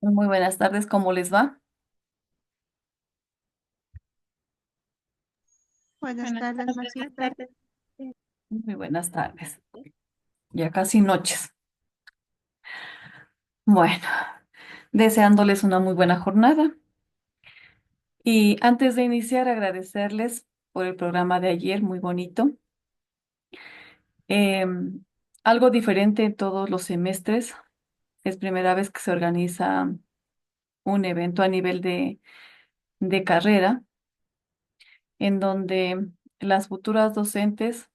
Muy buenas tardes, ¿cómo les va? Buenas Buenas tardes, tardes, buenas Majista. tardes. Muy buenas tardes, ya casi noches. Bueno, deseándoles una muy buena jornada. Y antes de iniciar, agradecerles por el programa de ayer, muy bonito. Em, Algo diferente en todos los semestres. Es primera vez que se organiza un evento a nivel de carrera, en donde las futuras docentes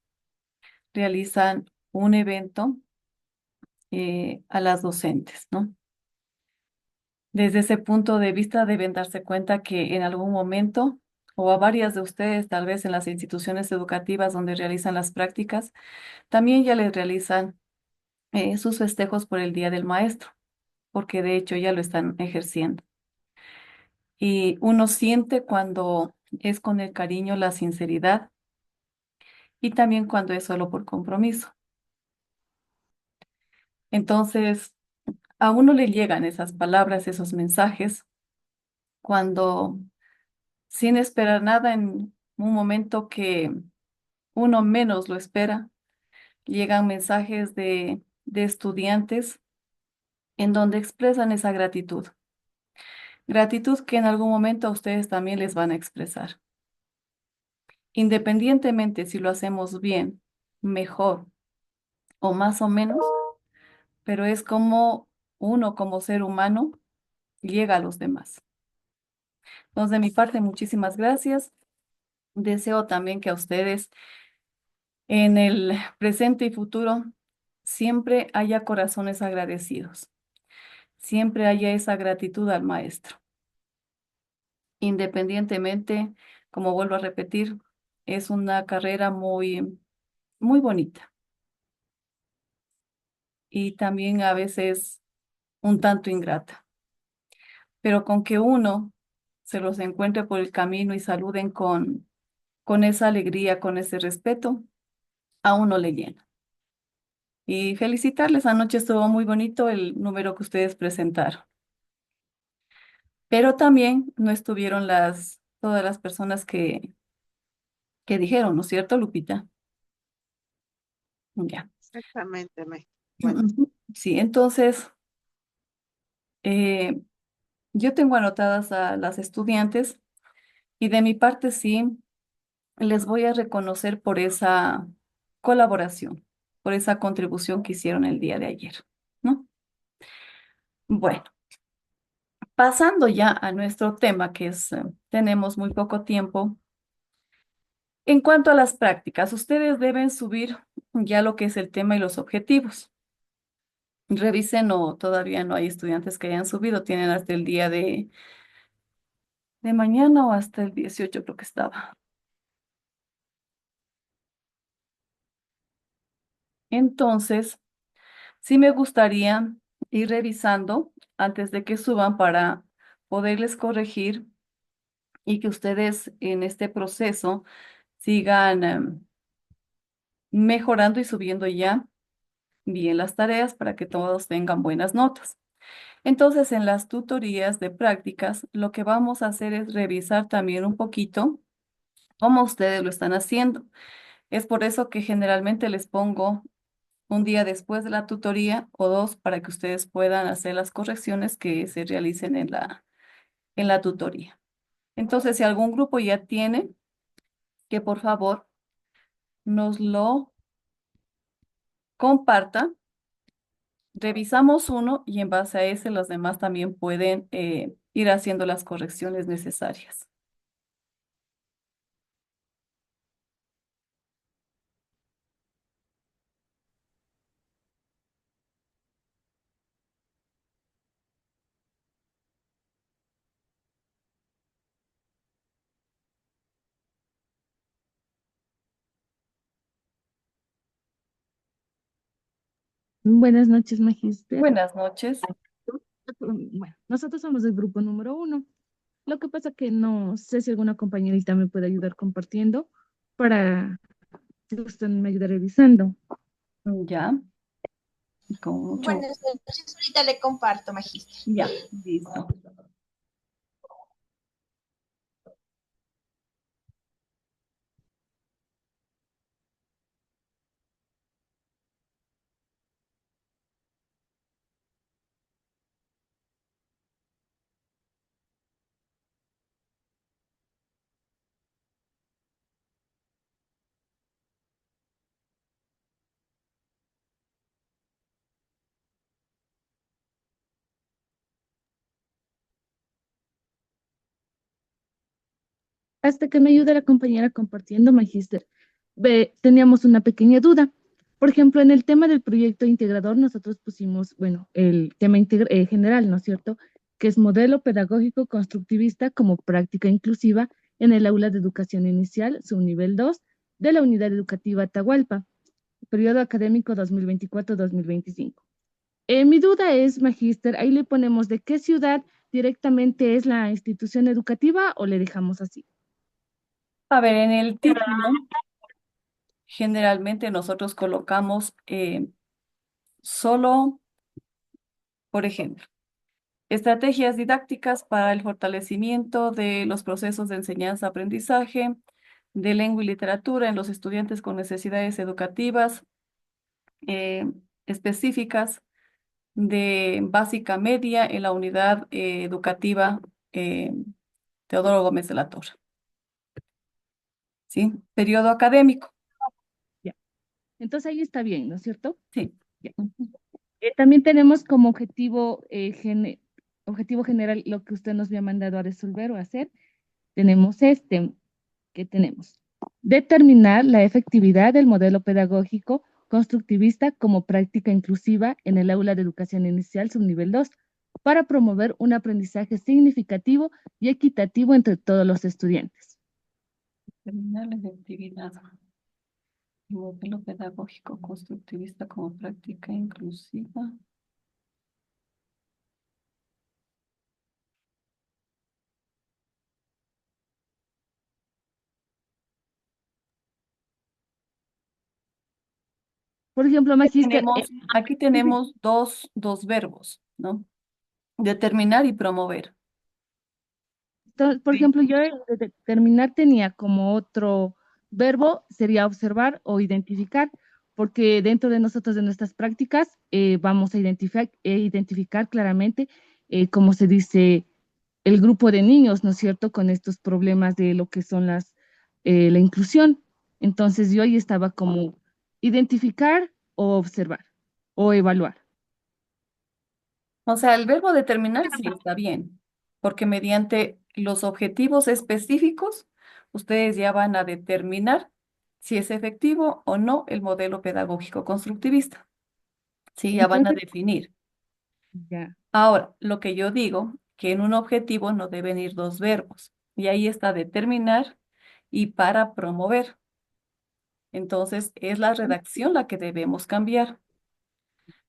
realizan un evento a las docentes, ¿no? Desde ese punto de vista deben darse cuenta que en algún momento, o a varias de ustedes, tal vez en las instituciones educativas donde realizan las prácticas, también ya les realizan sus festejos por el Día del Maestro, porque de hecho ya lo están ejerciendo. Y uno siente cuando es con el cariño, la sinceridad, y también cuando es solo por compromiso. Entonces, a uno le llegan esas palabras, esos mensajes, cuando sin esperar nada en un momento que uno menos lo espera, llegan mensajes de estudiantes en donde expresan esa gratitud. Gratitud que en algún momento a ustedes también les van a expresar. Independientemente si lo hacemos bien, mejor o más o menos, pero es como uno como ser humano llega a los demás. Entonces, de mi parte, muchísimas gracias. Deseo también que a ustedes en el presente y futuro siempre haya corazones agradecidos, siempre haya esa gratitud al maestro. Independientemente, como vuelvo a repetir, es una carrera muy bonita y también a veces un tanto ingrata, pero con que uno se los encuentre por el camino y saluden con esa alegría, con ese respeto, a uno le llena. Y felicitarles, anoche estuvo muy bonito el número que ustedes presentaron. Pero también no estuvieron todas las personas que dijeron, ¿no es cierto, Lupita? Ya. Exactamente, Majista. Bueno, Ujú. Sí, entonces eh, yo tengo anotadas a las estudiantes y de mi parte sí les voy a reconocer por esa colaboración, por esa contribución que hicieron el día de ayer, ¿no? Bueno, pasando ya a nuestro tema, que es, tenemos muy poco tiempo. En cuanto a las prácticas, ustedes deben subir ya lo que es el tema y los objetivos. Revisen o todavía no hay estudiantes que hayan subido, tienen hasta el día de mañana o hasta el 18 creo que estaba. Entonces, sí me gustaría ir revisando antes de que suban para poderles corregir y que ustedes en este proceso sigan mejorando y subiendo ya bien las tareas para que todos tengan buenas notas. Entonces, en las tutorías de prácticas, lo que vamos a hacer es revisar también un poquito cómo ustedes lo están haciendo. Es por eso que generalmente les pongo un día después de la tutoría o dos para que ustedes puedan hacer las correcciones que se realicen en la tutoría. Entonces, si algún grupo ya tiene, que por favor nos lo comparta. Revisamos uno y en base a ese los demás también pueden ir haciendo las correcciones necesarias. Buenas noches, Magister. Buenas noches. Bueno, nosotros somos el grupo número 1. Lo que pasa que no sé si alguna compañerita me puede ayudar compartiendo para que usted me ayude revisando. Ya. Con mucho. Buenas noches, ahorita le comparto, magíster. Ya, listo. Hasta que me ayude la compañera compartiendo, magíster. Teníamos una pequeña duda. Por ejemplo, en el tema del proyecto integrador, nosotros pusimos, bueno, el tema general, ¿no es cierto? Que es modelo pedagógico constructivista como práctica inclusiva en el aula de educación inicial, subnivel 2, de la unidad educativa Atahualpa, periodo académico 2024-2025. Mi duda es, magíster, ahí le ponemos de qué ciudad directamente es la institución educativa o le dejamos así. A ver, en el título, generalmente nosotros colocamos solo, por ejemplo, estrategias didácticas para el fortalecimiento de los procesos de enseñanza-aprendizaje, de lengua y literatura en los estudiantes con necesidades educativas eh, específicas de básica media en la unidad educativa eh, Teodoro Gómez de la Torre. ¿Sí? Periodo académico. Ya. Entonces ahí está bien, ¿no es cierto? Sí. Ya. También tenemos como objetivo general lo que usted nos había mandado a resolver o a hacer. Tenemos que tenemos. Determinar la efectividad del modelo pedagógico constructivista como práctica inclusiva en el aula de educación inicial subnivel 2 para promover un aprendizaje significativo y equitativo entre todos los estudiantes. Determinar la efectividad. Modelo pedagógico constructivista como práctica inclusiva. Por ejemplo, magíster, Aquí tenemos dos verbos, ¿no? Determinar y promover. por Sí. ejemplo, yo de determinar tenía como otro verbo, sería observar o identificar, porque dentro de nosotros, de nuestras prácticas, vamos a identificar claramente, como se dice, el grupo de niños, ¿no es cierto?, con estos problemas de lo que son la inclusión. Entonces, yo ahí estaba como identificar o observar o evaluar. O sea, el verbo determinar sí está bien, porque mediante los objetivos específicos, ustedes ya van a determinar si es efectivo o no el modelo pedagógico constructivista. Sí, ya van a Entonces, definir. ya. Ahora, lo que yo digo, que en un objetivo no deben ir dos verbos, y ahí está determinar y para promover. Entonces, es la redacción la que debemos cambiar.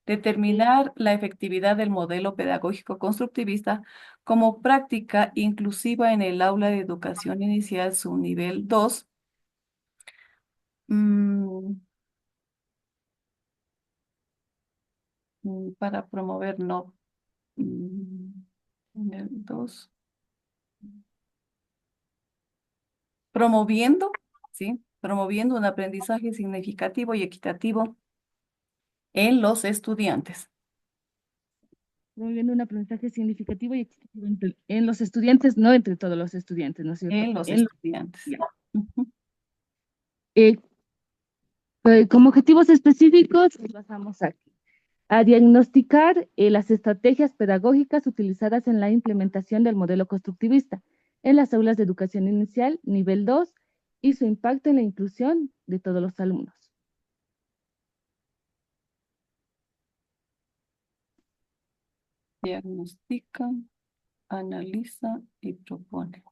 Determinar la efectividad del modelo pedagógico constructivista como práctica inclusiva en el aula de educación inicial subnivel 2. mm, para promover, no. En el 2. Promoviendo, ¿sí? Promoviendo un aprendizaje significativo y equitativo en los estudiantes. Promoviendo un aprendizaje significativo y equitativo en los estudiantes, no entre todos los estudiantes, ¿no es cierto? En los estudiantes. Ya. Ujú. Eh, como objetivos específicos, nos basamos aquí. A diagnosticar las estrategias pedagógicas utilizadas en la implementación del modelo constructivista en las aulas de educación inicial, nivel 2, y su impacto en la inclusión de todos los alumnos. Diagnostica, analiza y propone.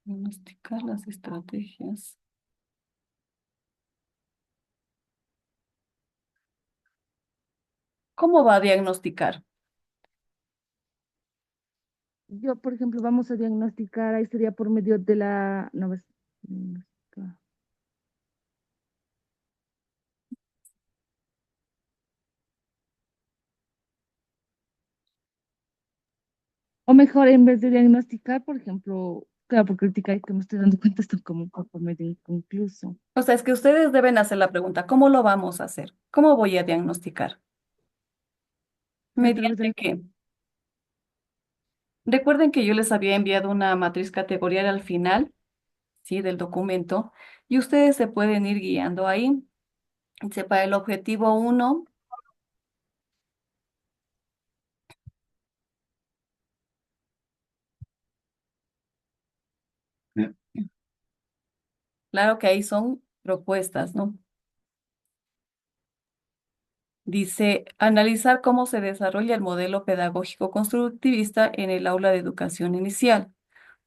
Diagnosticar las estrategias. ¿Cómo va a diagnosticar? Yo, por ejemplo, vamos a diagnosticar, ahí sería por medio de la... No, O mejor, en vez de diagnosticar, por ejemplo, claro, porque ahorita que me estoy dando cuenta esto como un poco medio inconcluso. O sea, es que ustedes deben hacer la pregunta, ¿cómo lo vamos a hacer? ¿Cómo voy a diagnosticar? A través de ¿Mediante qué? Recuerden que yo les había enviado una matriz categorial al final, ¿sí? Del documento, y ustedes se pueden ir guiando ahí. Para el objetivo uno, claro que ahí son propuestas, ¿no? Dice, analizar cómo se desarrolla el modelo pedagógico constructivista en el aula de educación inicial.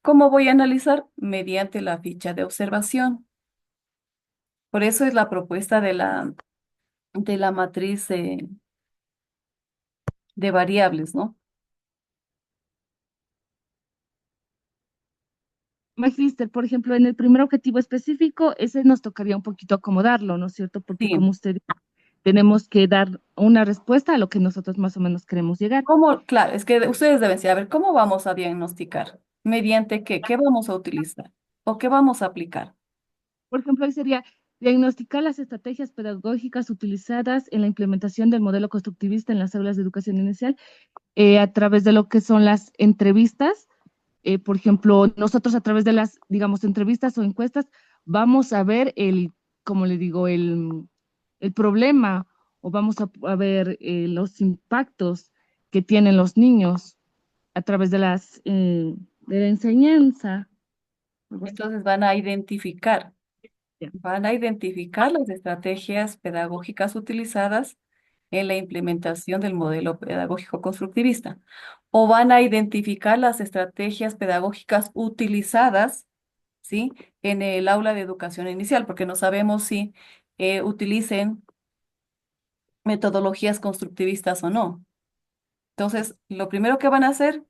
¿Cómo voy a analizar? Mediante la ficha de observación. Por eso es la propuesta de la matriz de variables, ¿no? Magíster, por ejemplo, en el primer objetivo específico, ese nos tocaría un poquito acomodarlo, ¿no es cierto? Porque Sí. como usted dice, tenemos que dar una respuesta a lo que nosotros más o menos queremos llegar. ¿Cómo? Claro, es que ustedes deben saber, a ver, ¿cómo vamos a diagnosticar? ¿Mediante qué? ¿Qué vamos a utilizar? ¿O qué vamos a aplicar? Por ejemplo, ahí sería diagnosticar las estrategias pedagógicas utilizadas en la implementación del modelo constructivista en las aulas de educación inicial a través de lo que son las entrevistas. Por ejemplo, nosotros a través de las, digamos, entrevistas o encuestas, vamos a ver como le digo, el problema o vamos a ver los impactos que tienen los niños a través de la enseñanza. Algo así. Entonces Ya. van a identificar las estrategias pedagógicas utilizadas en la implementación del modelo pedagógico constructivista. O van a identificar las estrategias pedagógicas utilizadas, ¿sí? En el aula de educación inicial, porque no sabemos si utilicen metodologías constructivistas o no. Entonces, lo primero que van a hacer,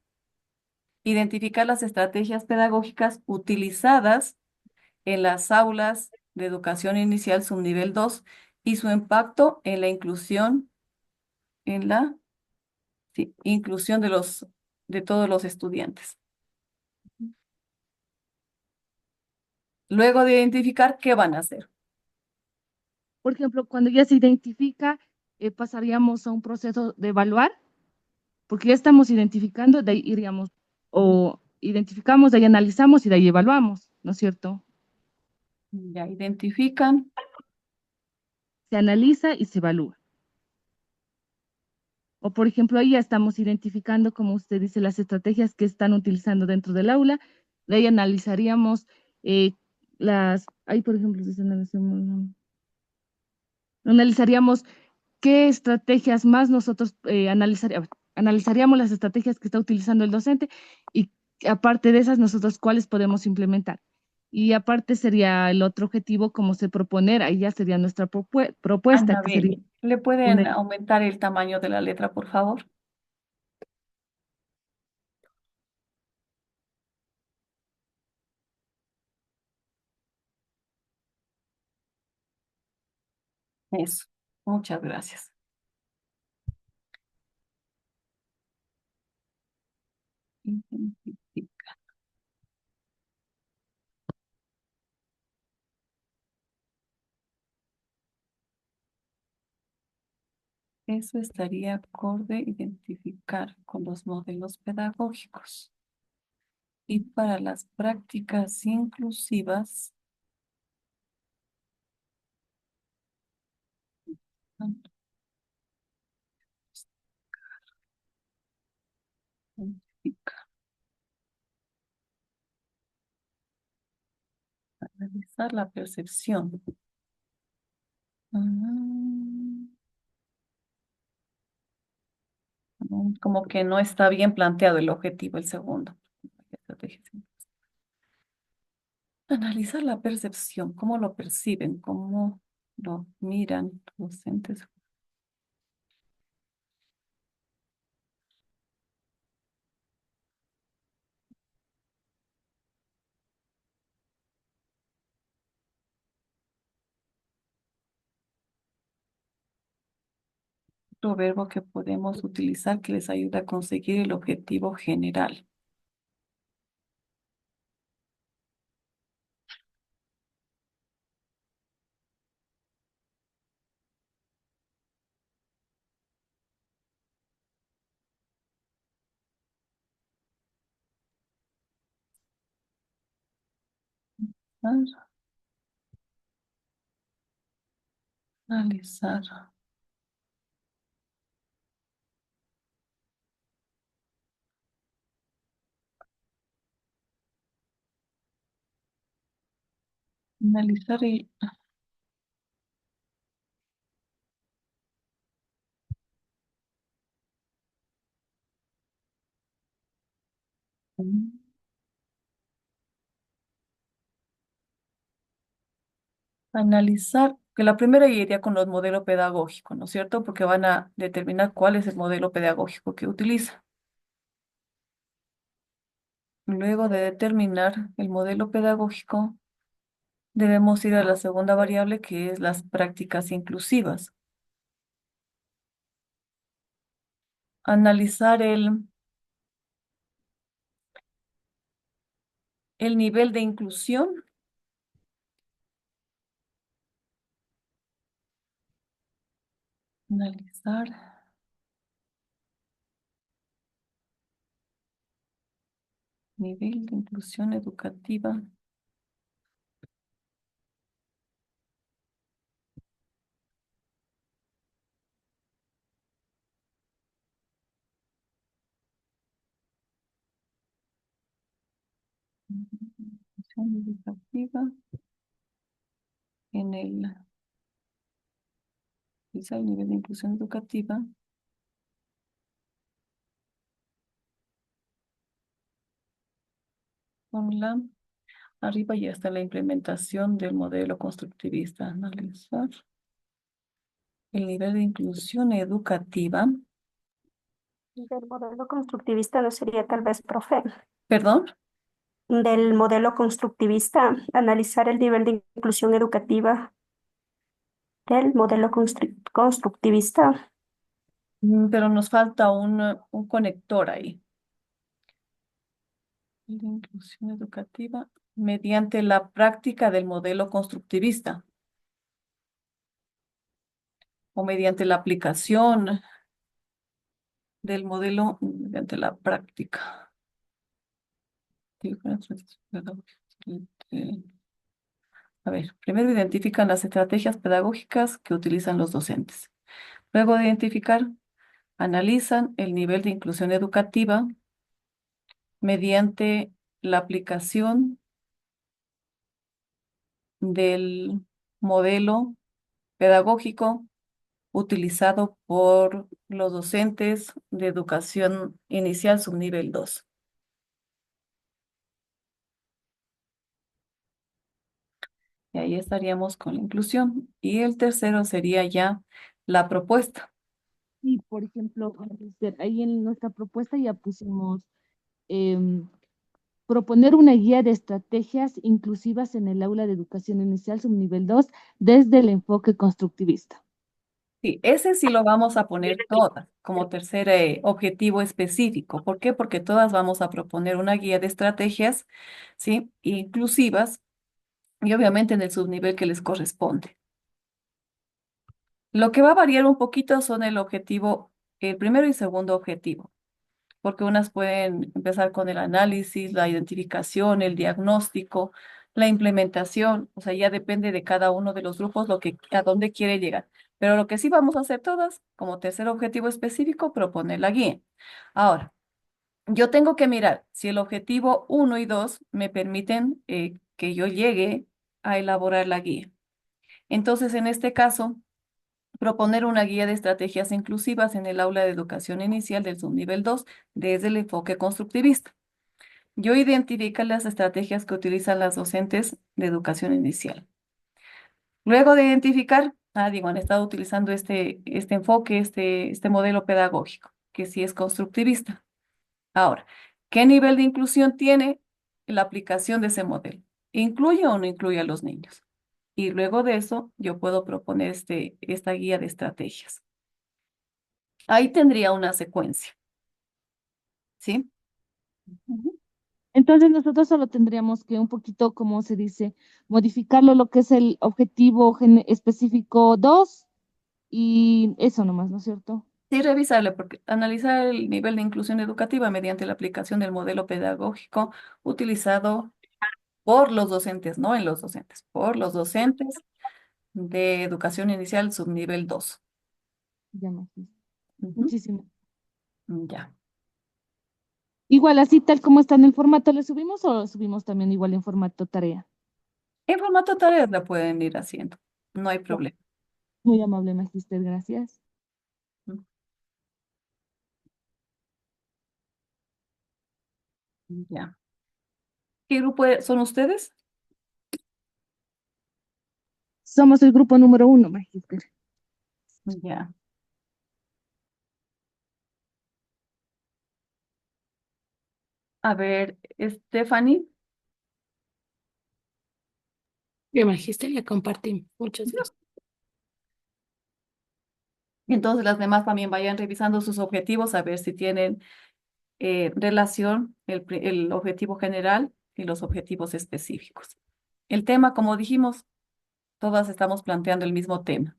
identificar las estrategias pedagógicas utilizadas en las aulas de educación inicial subnivel 2 y su impacto en la inclusión, en la sí, inclusión de todos los estudiantes. Luego de identificar, ¿qué van a hacer? Por ejemplo, cuando ya se identifica, pasaríamos a un proceso de evaluar, porque ya estamos identificando, de ahí iríamos, o identificamos, de ahí analizamos y de ahí evaluamos, ¿no es cierto? Ya identifican, Se analiza y se evalúa. O, por ejemplo, ahí ya estamos identificando, como usted dice, las estrategias que están utilizando dentro del aula. De ahí analizaríamos ahí, por ejemplo, dice, analizaríamos qué estrategias más nosotros analizaríamos las estrategias que está utilizando el docente y aparte de esas, nosotros cuáles podemos implementar. Y aparte sería el otro objetivo, como se proponer, ahí ya sería nuestra propuesta, que sería Anabel, ¿le una. pueden aumentar el tamaño de la letra, por favor? Eso, muchas gracias. Eso estaría acorde identificar con los modelos pedagógicos. Y para las prácticas inclusivas, identificar, analizar la percepción. Como que no está bien planteado el objetivo, el segundo. Analizar la percepción, cómo lo perciben, cómo lo miran los docentes. otro verbo que podemos utilizar que les ayuda a conseguir el objetivo general. Analizar. Analizar y analizar, que la primera iría con los modelos pedagógicos, ¿no es cierto? Porque van a determinar cuál es el modelo pedagógico que utiliza. Luego de determinar el modelo pedagógico, debemos ir a la segunda variable que es las prácticas inclusivas. Analizar el nivel de inclusión. Analizar nivel de inclusión educativa. Inclusión educativa en el nivel de inclusión educativa. Fórmula. Arriba ya está la implementación del modelo constructivista. Analizar el nivel de inclusión educativa. Del modelo constructivista no sería tal vez, profe. Perdón, Del modelo constructivista, analizar el nivel de inclusión educativa del modelo constructivista. pero nos falta un conector ahí. La inclusión educativa mediante la práctica del modelo constructivista o mediante la aplicación del modelo mediante la práctica. A ver, primero identifican las estrategias pedagógicas que utilizan los docentes. Luego de identificar, analizan el nivel de inclusión educativa mediante la aplicación del modelo pedagógico utilizado por los docentes de educación inicial subnivel 2. Y ahí estaríamos con la inclusión. Y el tercero sería ya la propuesta. Y, por ejemplo, ahí en nuestra propuesta ya pusimos em, proponer una guía de estrategias inclusivas en el aula de educación inicial subnivel 2 desde el enfoque constructivista. Sí, ese sí lo vamos a poner todas como tercer objetivo específico. ¿Por qué? Porque todas vamos a proponer una guía de estrategias, ¿sí? Inclusivas y obviamente en el subnivel que les corresponde. Lo que va a variar un poquito son el objetivo, el primero y segundo objetivo, porque unas pueden empezar con el análisis, la identificación, el diagnóstico, la implementación, o sea, ya depende de cada uno de los grupos a dónde quiere llegar. Pero lo que sí vamos a hacer todas, como tercer objetivo específico, proponer la guía. Ahora, yo tengo que mirar si el objetivo uno y 2 me permiten que yo llegue a elaborar la guía. Entonces, en este caso, proponer una guía de estrategias inclusivas en el aula de educación inicial del subnivel 2 desde el enfoque constructivista. Yo identifico las estrategias que utilizan las docentes de educación inicial. Luego de identificar, digo, han estado utilizando este enfoque, este modelo pedagógico, que sí es constructivista. Ahora, ¿qué nivel de inclusión tiene la aplicación de ese modelo? ¿Incluye o no incluye a los niños? Y luego de eso, yo puedo proponer esta guía de estrategias. Ahí tendría una secuencia, ¿sí? Ujú. Entonces nosotros solo tendríamos que un poquito, como se dice, modificarlo lo que es el objetivo específico 2 y eso nomás, ¿no es cierto? Sí, revisarle, porque analizar el nivel de inclusión educativa mediante la aplicación del modelo pedagógico utilizado por los docentes, no en los docentes, por los docentes de educación inicial subnivel 2. Ya, Magis. Ujú. Muchísimas. Ya. Igual así tal como está en el formato, ¿le subimos o lo subimos también igual en formato tarea? En formato tareas la pueden ir haciendo, no hay Ya. problema. Muy amable, Magister, gracias. Ya. ¿Qué grupo son ustedes? Somos el grupo número 1, Magister. Ya. A ver, Stephanie. Bien, Magister, le compartí. Muchas gracias. Entonces las demás también vayan revisando sus objetivos a ver si tienen relación el objetivo general y los objetivos específicos. El tema, como dijimos, todas estamos planteando el mismo tema.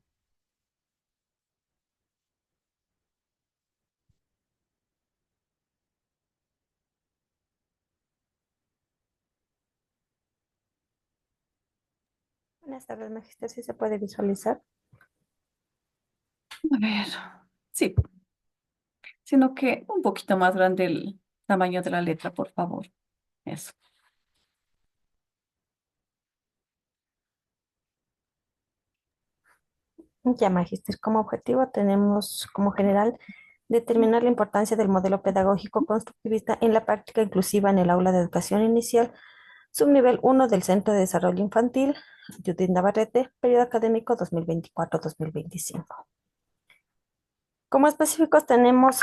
Buenas tardes, Magister, si se puede visualizar. A ver, sí, sino que un poquito más grande el tamaño de la letra, por favor. Eso. Ya, Magister, como objetivo tenemos como general determinar la importancia del modelo pedagógico constructivista en la práctica inclusiva en el aula de educación inicial, subnivel 1 del Centro de Desarrollo Infantil, Judith Navarrete, periodo académico 2024-2025. Como específicos tenemos,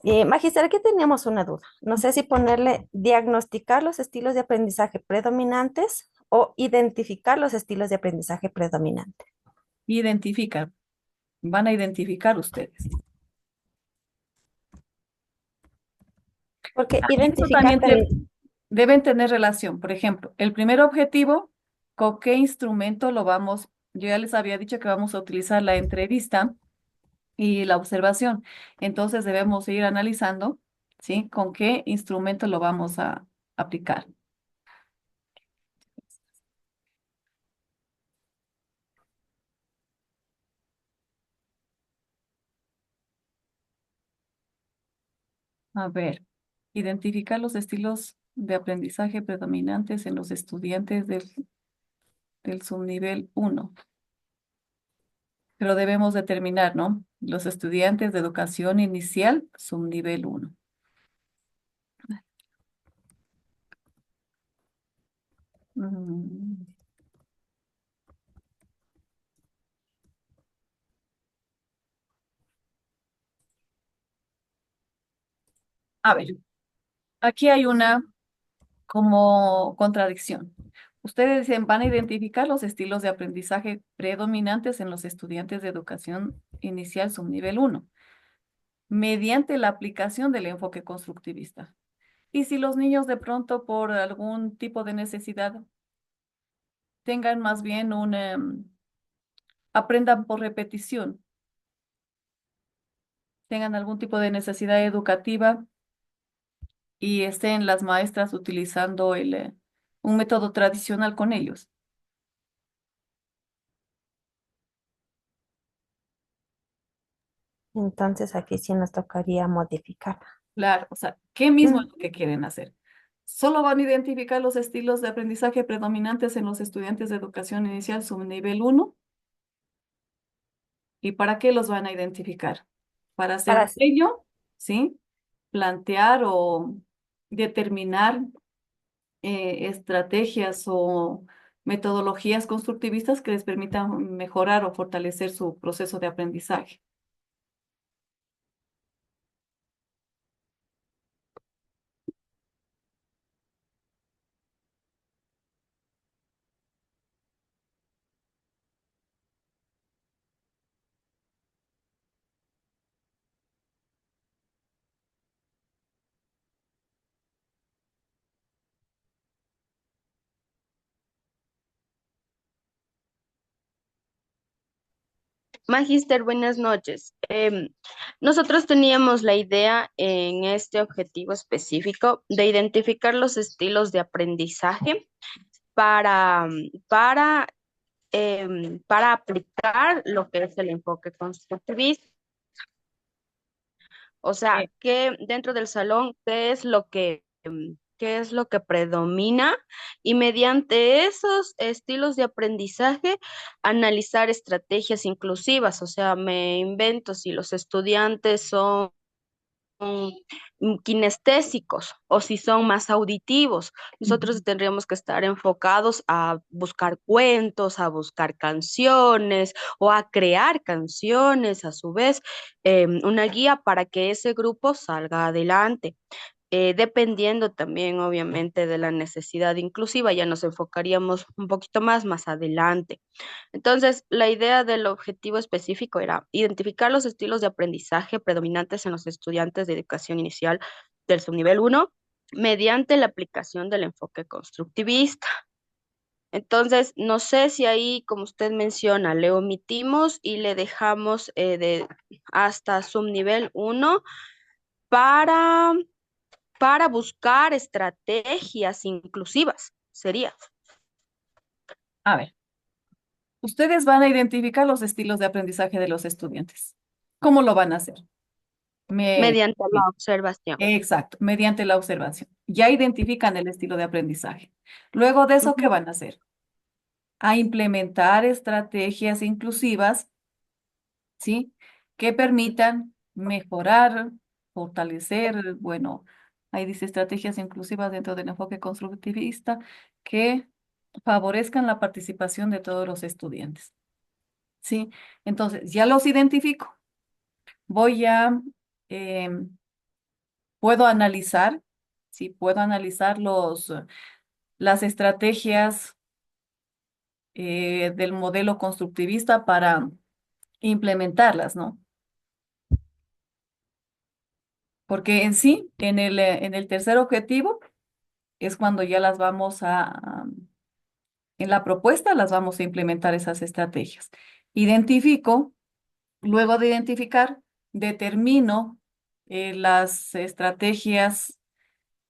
Magister, aquí teníamos una duda. No sé si ponerle diagnosticar los estilos de aprendizaje predominantes o identificar los estilos de aprendizaje predominantes. Identificar. Van a identificar ustedes. Porque Y eso identificar también también, deben tener relación. Por ejemplo, el primer objetivo, ¿con qué instrumento lo vamos? Yo ya les había dicho que vamos a utilizar la entrevista y la observación. Entonces debemos ir analizando, ¿sí? ¿Con qué instrumento lo vamos a aplicar? A ver, identificar los estilos de aprendizaje predominantes en los estudiantes del subnivel 1. Pero debemos determinar, ¿no? Los estudiantes de educación inicial, subnivel 1. Mm, A ver, aquí hay una como contradicción. Ustedes dicen, van a identificar los estilos de aprendizaje predominantes en los estudiantes de educación inicial subnivel 1 mediante la aplicación del enfoque constructivista. Y si los niños de pronto por algún tipo de necesidad tengan más bien aprendan por repetición, tengan algún tipo de necesidad educativa y estén las maestras utilizando un método tradicional con ellos. entonces aquí sí nos tocaría modificar. Claro, o sea, ¿qué mismo es Mm, lo que quieren hacer? Solo van a identificar los estilos de aprendizaje predominantes en los estudiantes de educación inicial subnivel 1. ¿Y para qué los van a identificar? Para hacer Para, de ello, ¿sí? Plantear o determinar estrategias o metodologías constructivistas que les permitan mejorar o fortalecer su proceso de aprendizaje. Magíster, buenas noches. Nosotros teníamos la idea en este objetivo específico de identificar los estilos de aprendizaje para, para aplicar lo que es el enfoque constructivista. O sea, Eh, que dentro del salón, qué es lo que predomina y mediante esos estilos de aprendizaje analizar estrategias inclusivas. O sea, me invento si los estudiantes son kinestésicos o si son más auditivos. Nosotros Ujú. tendríamos que estar enfocados a buscar cuentos, a buscar canciones o a crear canciones, a su vez, una guía para que ese grupo salga adelante. Dependiendo también, obviamente, de la necesidad inclusiva, ya nos enfocaríamos un poquito más adelante. Entonces, la idea del objetivo específico era identificar los estilos de aprendizaje predominantes en los estudiantes de educación inicial del subnivel 1 mediante la aplicación del enfoque constructivista. Entonces, no sé si ahí, como usted menciona, le omitimos y le dejamos hasta subnivel 1 para, para buscar estrategias inclusivas, sería. A ver, ustedes van a identificar los estilos de aprendizaje de los estudiantes. ¿Cómo lo van a hacer? Me, Mediante la observación. exacto, mediante la observación. Ya identifican el estilo de aprendizaje. Luego de eso, ¿qué Ujú. van a hacer? A implementar estrategias inclusivas, ¿sí? Que permitan mejorar, fortalecer, bueno, ahí dice estrategias inclusivas dentro del enfoque constructivista que favorezcan la participación de todos los estudiantes, ¿sí? Entonces, ya los identifico. Voy a, em, puedo analizar, ¿sí? Puedo analizar las estrategias del modelo constructivista para implementarlas, ¿no? Porque en sí, en el tercer objetivo, es cuando ya las vamos en la propuesta las vamos a implementar esas estrategias. Identifico, luego de identificar, determino las estrategias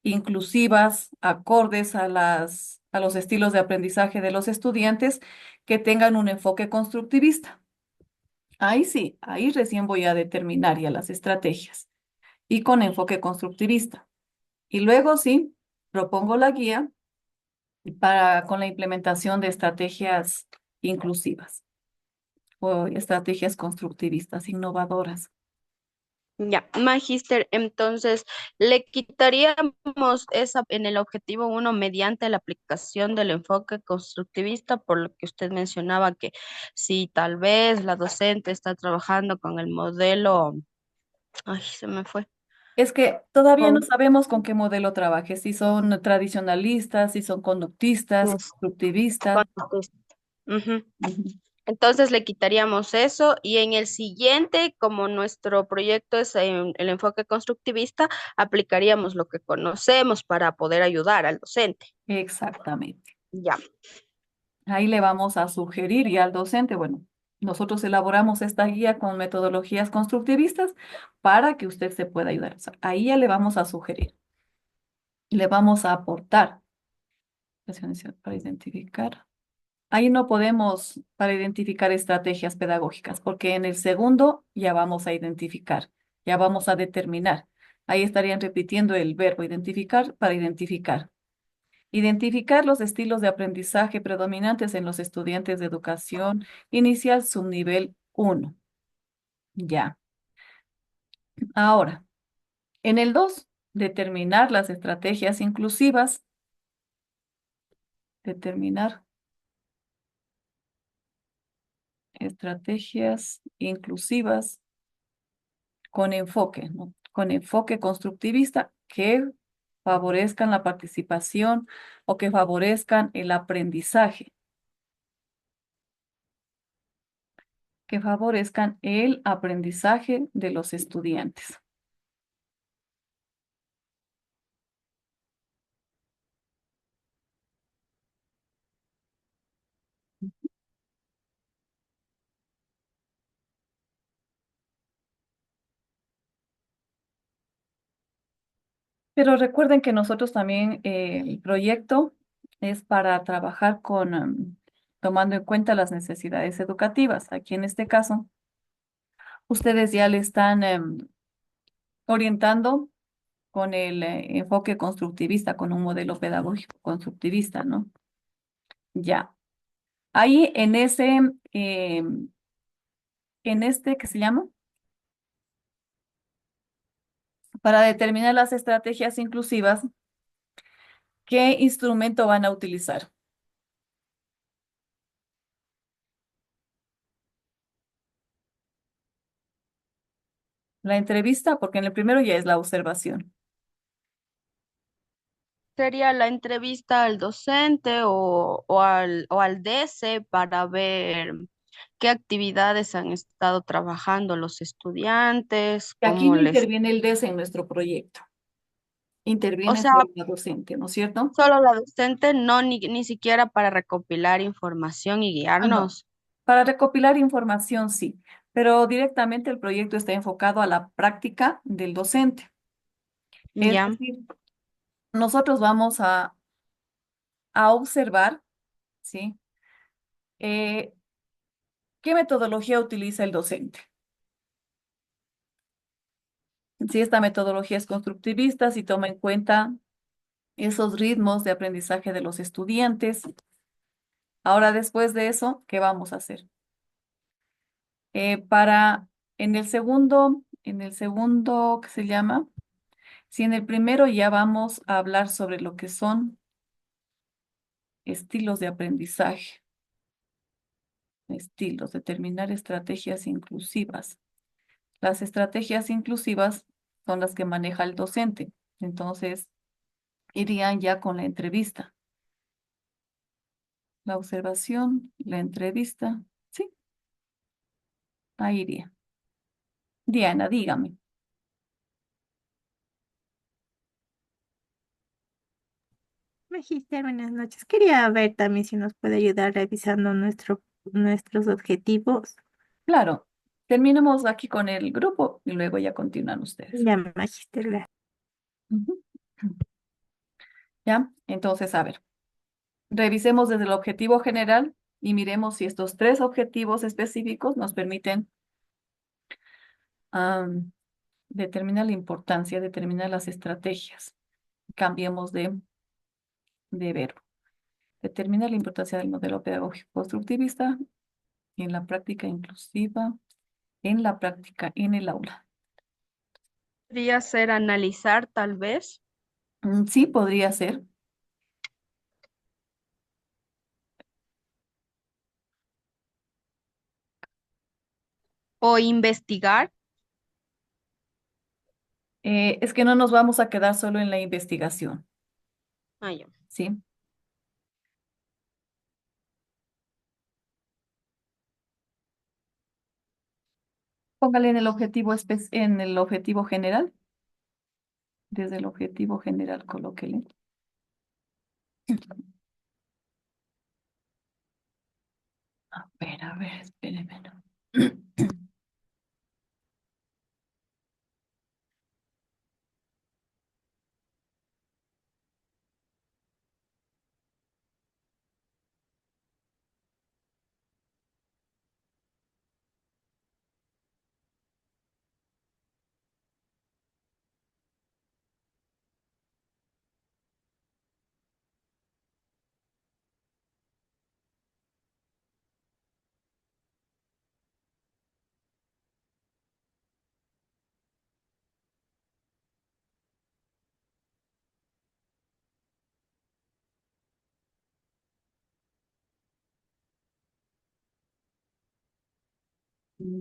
inclusivas, acordes a los estilos de aprendizaje de los estudiantes que tengan un enfoque constructivista. Ahí sí, ahí recién voy a determinar ya las estrategias y con enfoque constructivista. Y luego sí, propongo la guía con la implementación de estrategias inclusivas o estrategias constructivistas, innovadoras. Ya, Magíster, entonces le quitaríamos esa en el objetivo 1 mediante la aplicación del enfoque constructivista, por lo que usted mencionaba que si tal vez la docente está trabajando con el modelo, ay, se me fue. Es que todavía no Con- sabemos con qué modelo trabaje, si son tradicionalistas, si son conductistas, Yes. constructivistas. Con- Ujú. Ujú. Entonces le quitaríamos eso y en el siguiente, como nuestro proyecto es en el enfoque constructivista, aplicaríamos lo que conocemos para poder ayudar al docente. Exactamente. Ya. Ahí le vamos a sugerir y al docente, bueno, nosotros elaboramos esta guía con metodologías constructivistas para que usted se pueda ayudar. O sea, ahí ya le vamos a sugerir, le vamos a aportar para identificar. Ahí no podemos para identificar estrategias pedagógicas, porque en el segundo ya vamos a identificar, ya vamos a determinar. Ahí estarían repitiendo el verbo identificar para identificar. Identificar los estilos de aprendizaje predominantes en los estudiantes de educación inicial subnivel 1. Ya. Ahora, en el 2, determinar las estrategias inclusivas. Determinar estrategias inclusivas con enfoque, ¿no? Con enfoque constructivista que favorezcan la participación o que favorezcan el aprendizaje, que favorezcan el aprendizaje de los estudiantes. Pero recuerden que nosotros también el proyecto es para trabajar con, tomando en cuenta las necesidades educativas. Aquí en este caso, ustedes ya le están orientando con el enfoque constructivista, con un modelo pedagógico constructivista, ¿no? Ya. Ahí en este, ¿qué se llama? Para determinar las estrategias inclusivas, ¿qué instrumento van a utilizar? La entrevista, porque en el primero ya es la observación. Sería la entrevista al docente o al DC para ver qué actividades han estado trabajando los estudiantes, Y aquí cómo no les... interviene el DES en nuestro proyecto, O interviene sea, solo la docente, ¿no es cierto? solo la docente, no ni siquiera para recopilar información y Ah, no. guiarnos. Para recopilar información, sí, pero directamente el proyecto está enfocado a la práctica del docente. Es Ya, decir, nosotros vamos a observar, ¿sí? Eh, ¿Qué metodología utiliza el docente? Si esta metodología es constructivista, si toma en cuenta esos ritmos de aprendizaje de los estudiantes. Ahora, después de eso, ¿qué vamos a hacer? Para en el segundo, ¿qué se llama? Si en el primero ya vamos a hablar sobre lo que son estilos de aprendizaje, estilos, determinar estrategias inclusivas. Las estrategias inclusivas son las que maneja el docente. Entonces, irían ya con la entrevista. La observación, la entrevista. Sí, ahí iría. Diana, dígame. Magister, buenas noches. Quería ver también si nos puede ayudar revisando nuestros objetivos. Claro, terminemos aquí con el grupo y luego ya continúan ustedes. Ya, Magister, gracias. Ujú. ¿Ya? Entonces, a ver, revisemos desde el objetivo general y miremos si estos tres objetivos específicos nos permiten am, determinar la importancia, determinar las estrategias. Cambiemos de verbo. Determinar la importancia del modelo pedagógico constructivista en la práctica inclusiva, en la práctica en el aula. podría ser analizar tal vez Sí, podría ser. o investigar. Es que no nos vamos a quedar solo en la investigación, Ah, ya. ¿sí? Póngale en el objetivo general, desde el objetivo general colóquele. A ver, espéreme. No.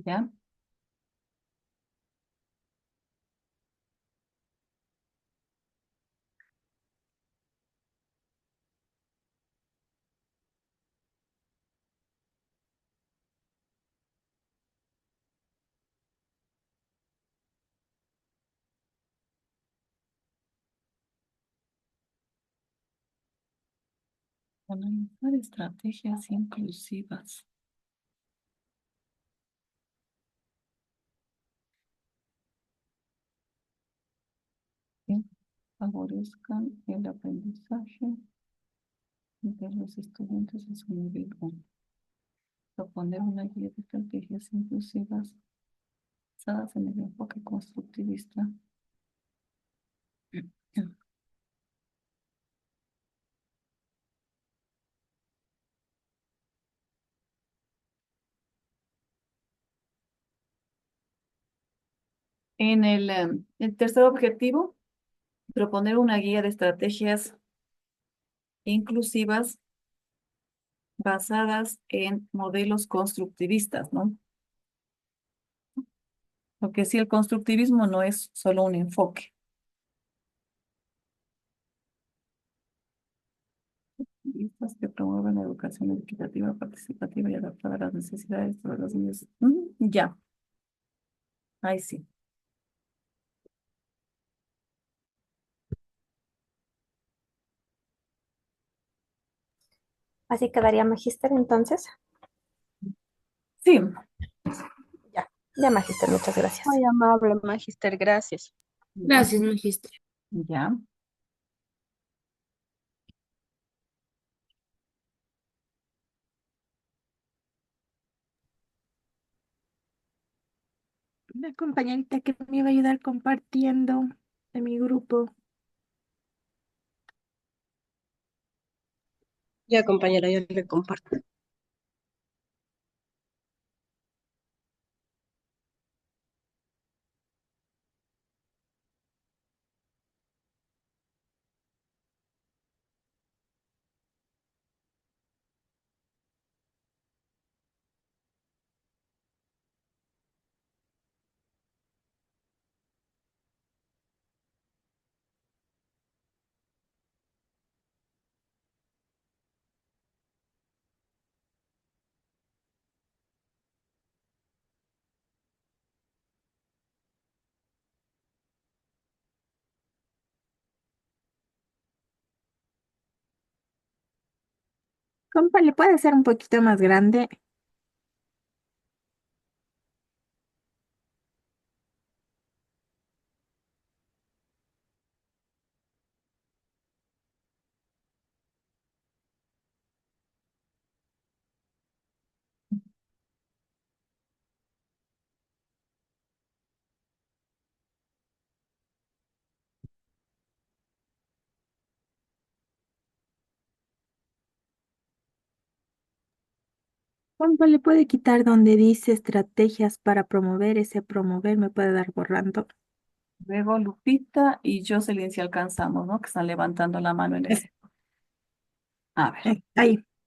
¿Ya? Analizar estrategias inclusivas. ¿Sí? favorezcan el aprendizaje de los estudiantes a su nivel 1. Proponer una guía de estrategias inclusivas basadas en el enfoque constructivista. En el tercer objetivo, proponer una guía de estrategias inclusivas basadas en modelos constructivistas, ¿no? Porque si el constructivismo no es solo un enfoque. Listas que promuevan la educación equitativa, participativa y adaptada a las necesidades de todos los niños. Ya, ahí sí. Así quedaría magíster entonces. Sí, Ya, ya magíster, muchas gracias. Muy amable, Magister, gracias. Gracias, Magister. ya. Una compañerita que me iba a ayudar compartiendo de mi grupo. Ya, compañera, yo le comparto. Compa, ¿le puede hacer un poquito más grande? Compa, ¿le puede quitar donde dice estrategias para promover? Ese promover me puede dar borrando. Luego Lupita y Jocelyn si alcanzamos, ¿no? Que están levantando la mano en ese. A ver.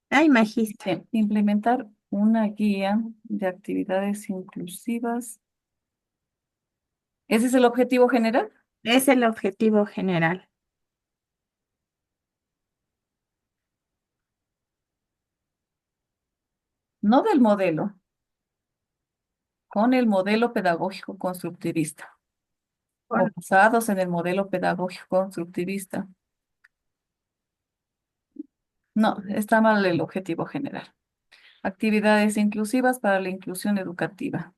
Ahí, magíster. Implementar una guía de actividades inclusivas. ¿Ese es el objetivo general? Es el objetivo general. No del modelo, con el modelo pedagógico constructivista o Bueno, basados en el modelo pedagógico constructivista. No, está mal el objetivo general. Actividades inclusivas para la inclusión educativa.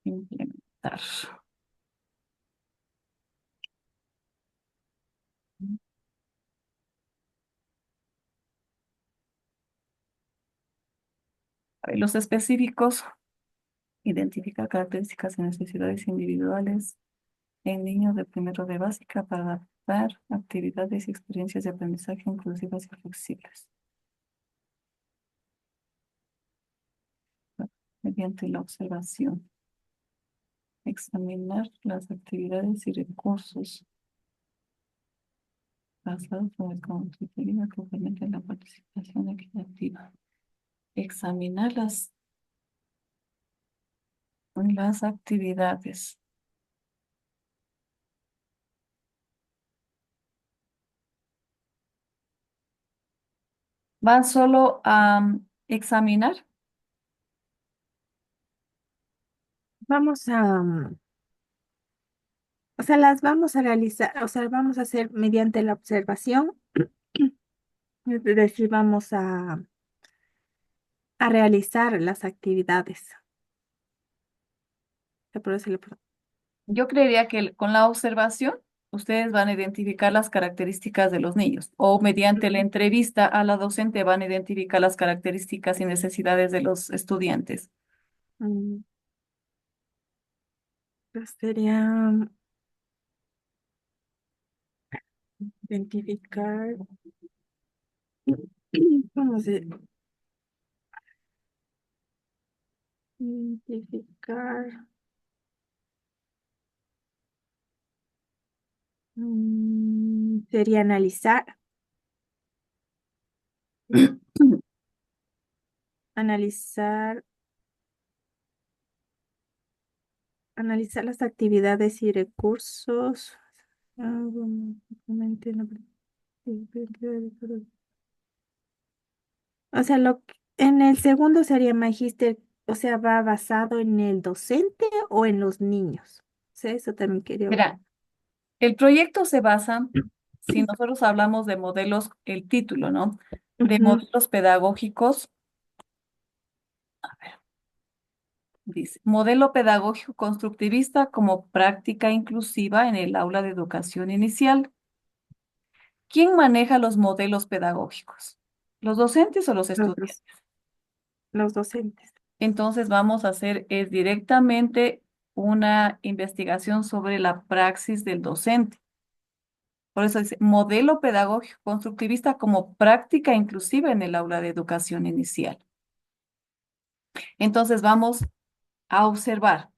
Implementar. A ver, los específicos, identificar características y necesidades individuales en niños de primero de básica para adaptar actividades y experiencias de aprendizaje inclusivas y flexibles. Mediante la observación. Examinar las actividades y recursos basados en el criterio que fomenten la participación equitativa. Examinar las actividades. ¿Van solo a examinar? vamos a, o sea, las vamos a realizar, o sea, vamos a hacer mediante la observación, es decir, vamos a realizar las actividades. O sea, por eso Yo creería que con la observación ustedes van a identificar las características de los niños o mediante la entrevista a la docente van a identificar las características y necesidades de los estudiantes. Mm, pues sería identificar, ¿cómo se? Identificar, sería analizar, analizar, analizar las actividades y recursos. Bueno, obviamente o sea, en el segundo sería magíster, o sea, ¿va basado en el docente o en los niños? O sea, eso también quería. Mira, el proyecto se basa, si nosotros hablamos de modelos, el título, ¿no? De Ujú, modelos pedagógicos, dice, modelo pedagógico constructivista como práctica inclusiva en el aula de educación inicial. ¿Quién maneja los modelos pedagógicos? ¿Los docentes o los los, estudiantes? los docentes. Entonces vamos a hacer es directamente una investigación sobre la praxis del docente. Por eso dice modelo pedagógico constructivista como práctica inclusiva en el aula de educación inicial. Entonces vamos a observar,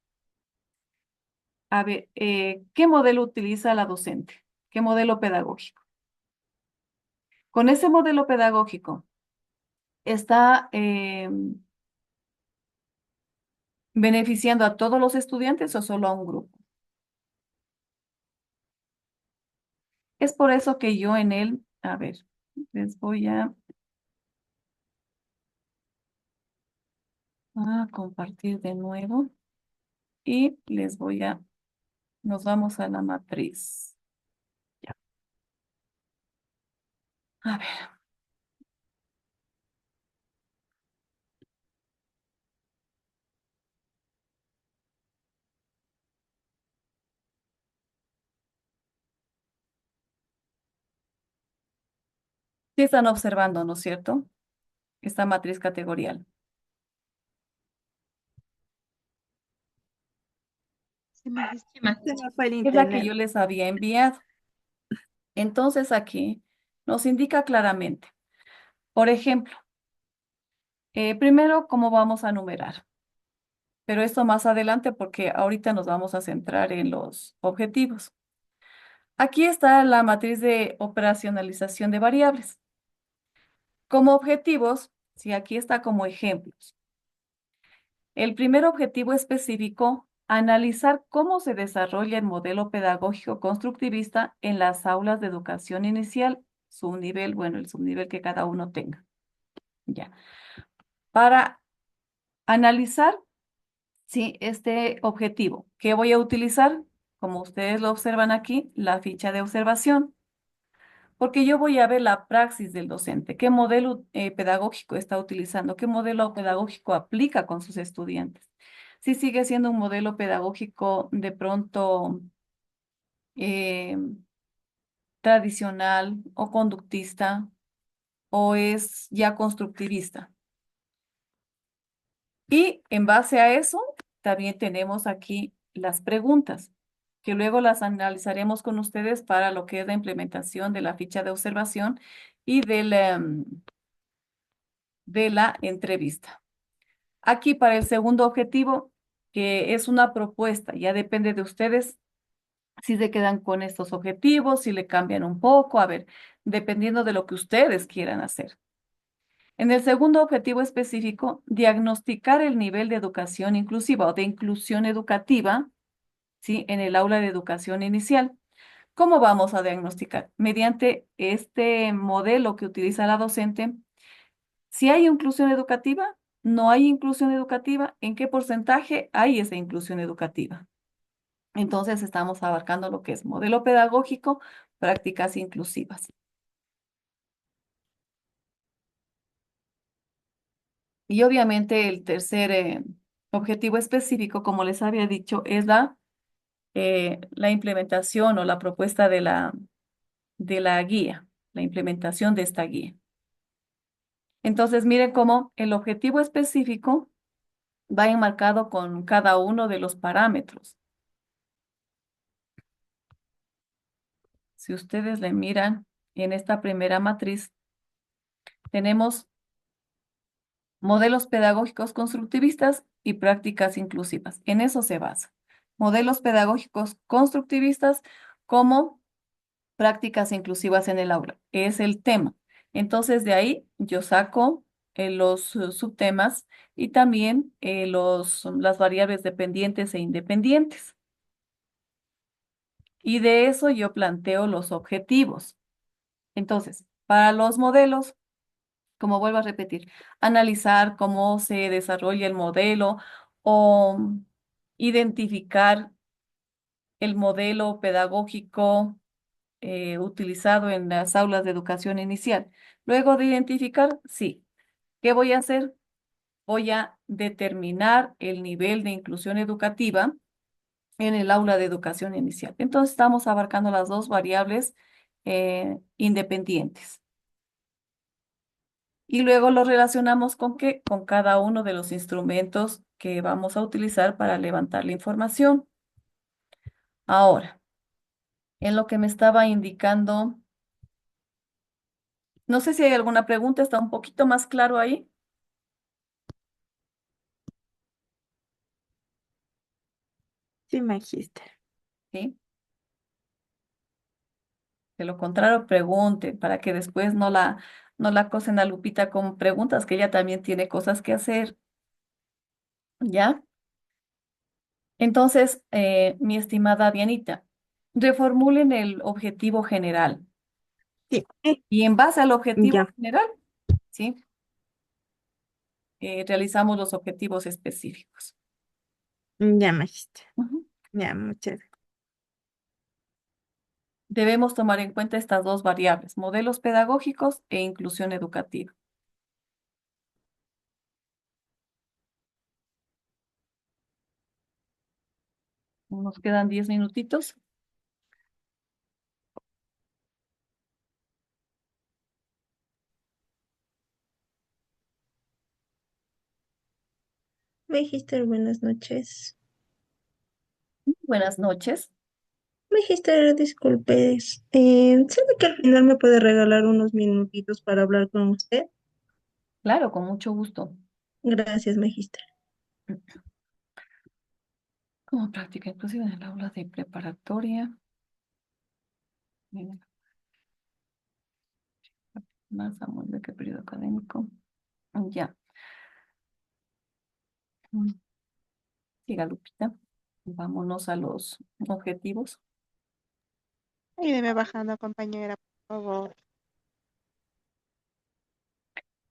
a ver, ¿qué modelo utiliza la docente? ¿Qué modelo pedagógico? Con ese modelo pedagógico está beneficiando a todos los estudiantes o solo a un grupo. Es por eso que yo en él, a ver, les voy a compartir de nuevo y nos vamos a la matriz. Ya. A ver, sí están observando, ¿no es cierto? Esta matriz categorial. Sí, magíster. Se me fue el Es la que internet. yo les había enviado. Entonces aquí nos indica claramente, por ejemplo, primero cómo vamos a numerar, pero esto más adelante porque ahorita nos vamos a centrar en los objetivos. Aquí está la matriz de operacionalización de variables. Como objetivos, si aquí está como ejemplos. El primer objetivo específico, analizar cómo se desarrolla el modelo pedagógico constructivista en las aulas de educación inicial, subnivel, bueno, el subnivel que cada uno tenga. Ya. Para analizar, sí, este objetivo, ¿qué voy a utilizar? Como ustedes lo observan aquí, la ficha de observación. Porque yo voy a ver la praxis del docente, qué modelo pedagógico está utilizando, qué modelo pedagógico aplica con sus estudiantes. Si sigue siendo un modelo pedagógico de pronto eh, tradicional o conductista o es ya constructivista. Y en base a eso, también tenemos aquí las preguntas, que luego las analizaremos con ustedes para lo que es la implementación de la ficha de observación y de la entrevista. Aquí para el segundo objetivo, que es una propuesta, ya depende de ustedes si se quedan con estos objetivos, si le cambian un poco, a ver, dependiendo de lo que ustedes quieran hacer. En el segundo objetivo específico, diagnosticar el nivel de educación inclusiva o de inclusión educativa, ¿sí? En el aula de educación inicial. ¿Cómo vamos a diagnosticar? Mediante este modelo que utiliza la docente. Si hay inclusión educativa, no hay inclusión educativa, ¿en qué porcentaje hay esa inclusión educativa? Entonces estamos abarcando lo que es modelo pedagógico, prácticas inclusivas. Y obviamente el tercer objetivo específico, como les había dicho, es la la implementación o la propuesta de la guía, la implementación de esta guía. Entonces, miren cómo el objetivo específico va enmarcado con cada uno de los parámetros. Si ustedes le miran en esta primera matriz, tenemos modelos pedagógicos constructivistas y prácticas inclusivas. En eso se basa. Modelos pedagógicos constructivistas como prácticas inclusivas en el aula. Es el tema. Entonces, de ahí yo saco los subtemas y también las variables dependientes e independientes. Y de eso yo planteo los objetivos. Entonces, para los modelos, como vuelvo a repetir, analizar cómo se desarrolla el modelo o identificar el modelo pedagógico utilizado en las aulas de educación inicial. Luego de identificar, sí, ¿qué voy a hacer? Voy a determinar el nivel de inclusión educativa en el aula de educación inicial. Entonces, estamos abarcando las dos variables independientes. Y luego lo relacionamos con qué? Con cada uno de los instrumentos que vamos a utilizar para levantar la información. Ahora, en lo que me estaba indicando, no sé si hay alguna pregunta, está un poquito más claro ahí, Sí, magíster. ¿sí? De lo contrario, pregunte para que después no la acosen a Lupita con preguntas, que ella también tiene cosas que hacer, ¿ya? Entonces, mi estimada Dianita, reformulen el objetivo general. Sí, Y en base al objetivo ya, general, ¿sí? Realizamos los objetivos específicos. ya, magíster. Ujú. Ya, muchas gracias. Debemos tomar en cuenta estas dos variables, modelos pedagógicos e inclusión educativa. Nos quedan 10 minutitos. Magister, buenas noches. Buenas noches. Magister, disculpes. ¿Sabe que al final me puede regalar unos minutitos para hablar con usted? Claro, con mucho gusto. Gracias, Magister. Como práctica inclusiva en el aula de preparatoria. Bien, más amor de qué periodo académico. Ya. Mm, Siga, Lupita. Vámonos a los objetivos. Ireme bajando, compañera, por favor.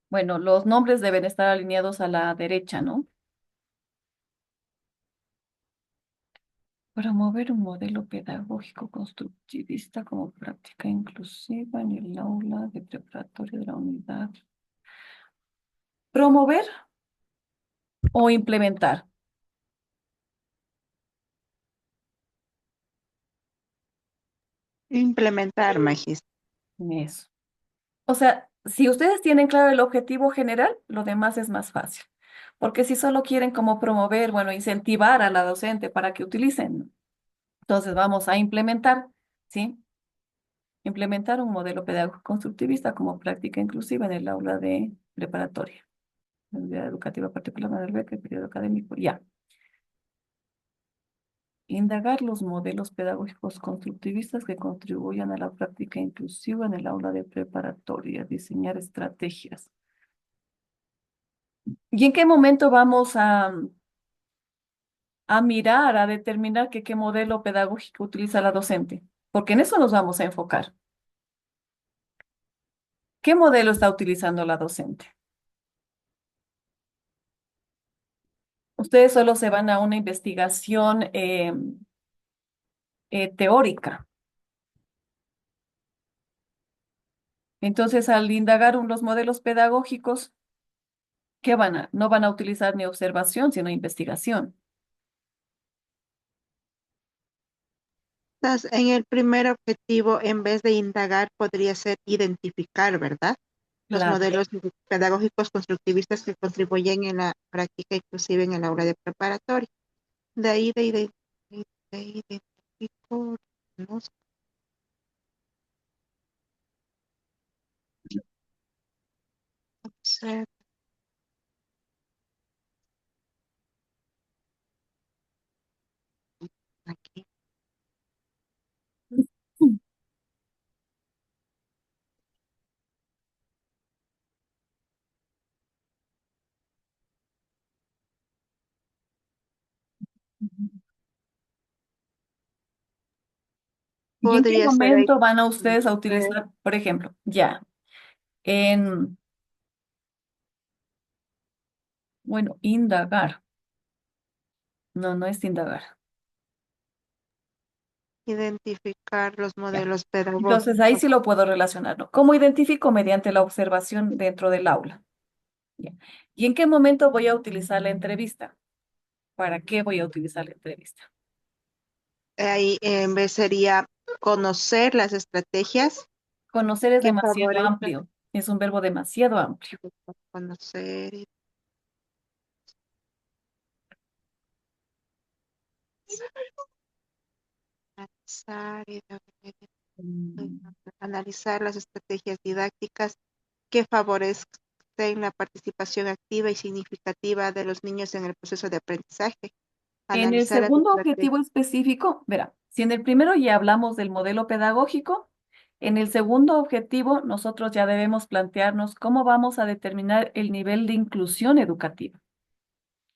Bueno, los nombres deben estar alineados a la derecha, ¿no? Promover un modelo pedagógico constructivista como práctica inclusiva en el aula de preparatoria de la unidad. Promover o implementar. Implementar, magíster. Eso. O sea, si ustedes tienen claro el objetivo general, lo demás es más fácil. Porque si solo quieren como promover, bueno, incentivar a la docente para que utilicen, entonces vamos a implementar, ¿sí? Implementar un modelo pedagógico constructivista como práctica inclusiva en el aula de preparatoria, la unidad educativa particular del beca, el periodo académico, ya. Indagar los modelos pedagógicos constructivistas que contribuyan a la práctica inclusiva en el aula de preparatoria, diseñar estrategias. ¿Y en qué momento vamos a mirar, a determinar qué modelo pedagógico utiliza la docente? Porque en eso nos vamos a enfocar. ¿Qué modelo está utilizando la docente? Ustedes solo se van a una investigación teórica. Entonces, al indagar los modelos pedagógicos, ¿qué no van a utilizar ni observación, sino investigación. En el primer objetivo, en vez de indagar, podría ser identificar, ¿verdad? Los Claro. modelos pedagógicos constructivistas que contribuyen en la práctica, inclusive en el aula de preparatoria. De ahí de identifico, no sé, aquí. ¿Y en qué Podría ser ahí. momento van a ustedes a utilizar, por ejemplo, ya, en, bueno, indagar? No, no es indagar. Identificar los Ya. modelos Entonces ahí pedagógicos. sí lo puedo relacionar, ¿no? ¿Cómo identifico? Mediante la observación dentro del aula. Ya. ¿Y en qué momento voy a utilizar la entrevista? ¿Para qué voy a utilizar la entrevista? Ahí en vez sería conocer las estrategias Conocer es que demasiado favorecen. amplio, es un verbo demasiado amplio. Conocer y analizar Mm. analizar las estrategias didácticas que favorecen la participación activa y significativa de los niños en el proceso de aprendizaje. En el Analizar las segundo estrategias. objetivo específico, verá, si en el primero ya hablamos del modelo pedagógico, en el segundo objetivo nosotros ya debemos plantearnos cómo vamos a determinar el nivel de inclusión educativa,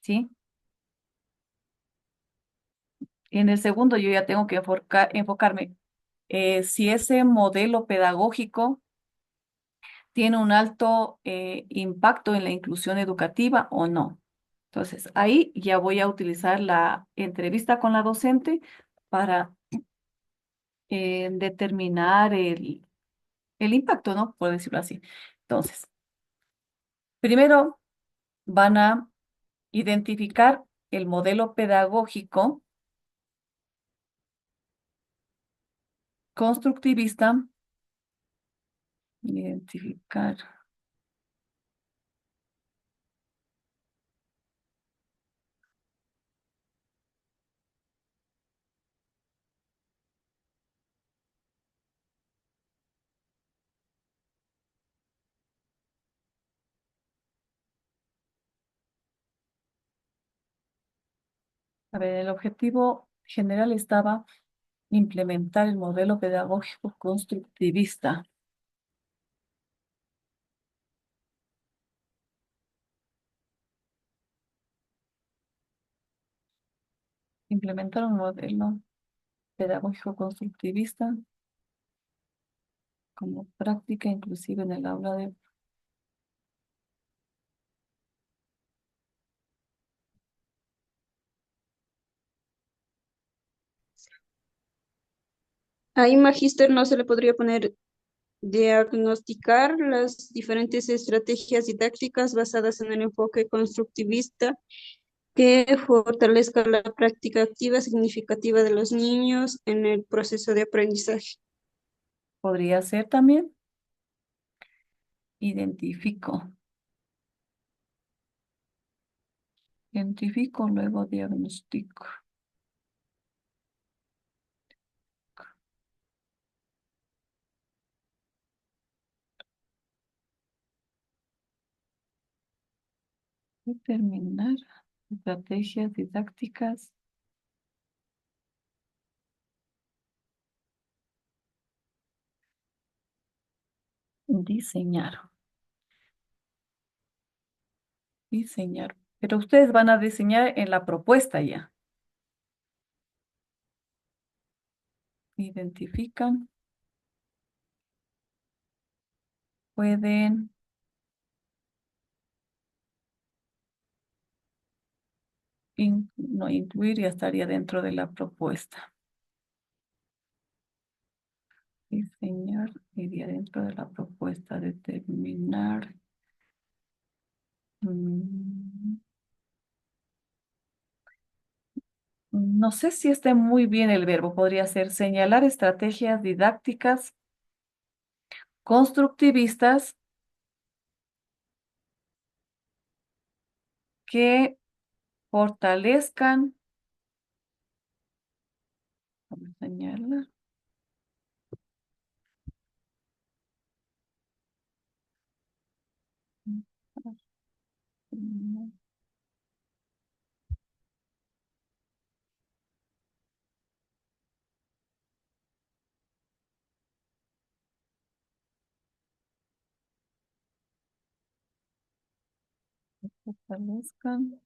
¿sí? En el segundo yo ya tengo que enfocarme si ese modelo pedagógico tiene un alto impacto en la inclusión educativa o no. Entonces, ahí ya voy a utilizar la entrevista con la docente para determinar el impacto, ¿no? Por decirlo así. Entonces, primero van a identificar el modelo pedagógico constructivista, identificar. A ver, el objetivo general estaba implementar el modelo pedagógico constructivista. Implementar un modelo pedagógico constructivista como práctica inclusive en el aula de... Ahí, magíster, no se le podría poner diagnosticar las diferentes estrategias didácticas basadas en el enfoque constructivista que fortalezca la práctica activa significativa de los niños en el proceso de aprendizaje. Podría ser también, identifico. Identifico, luego diagnostico. Determinar estrategias didácticas. Diseñar. Diseñar. Pero ustedes van a diseñar en la propuesta ya. Identifican. Pueden no incluir, ya estaría dentro de la propuesta. Diseñar iría dentro de la propuesta. Determinar. mm, no sé si esté muy bien el verbo, podría ser señalar estrategias didácticas constructivistas que fortalezcan, vamos a señalar, fortalezcan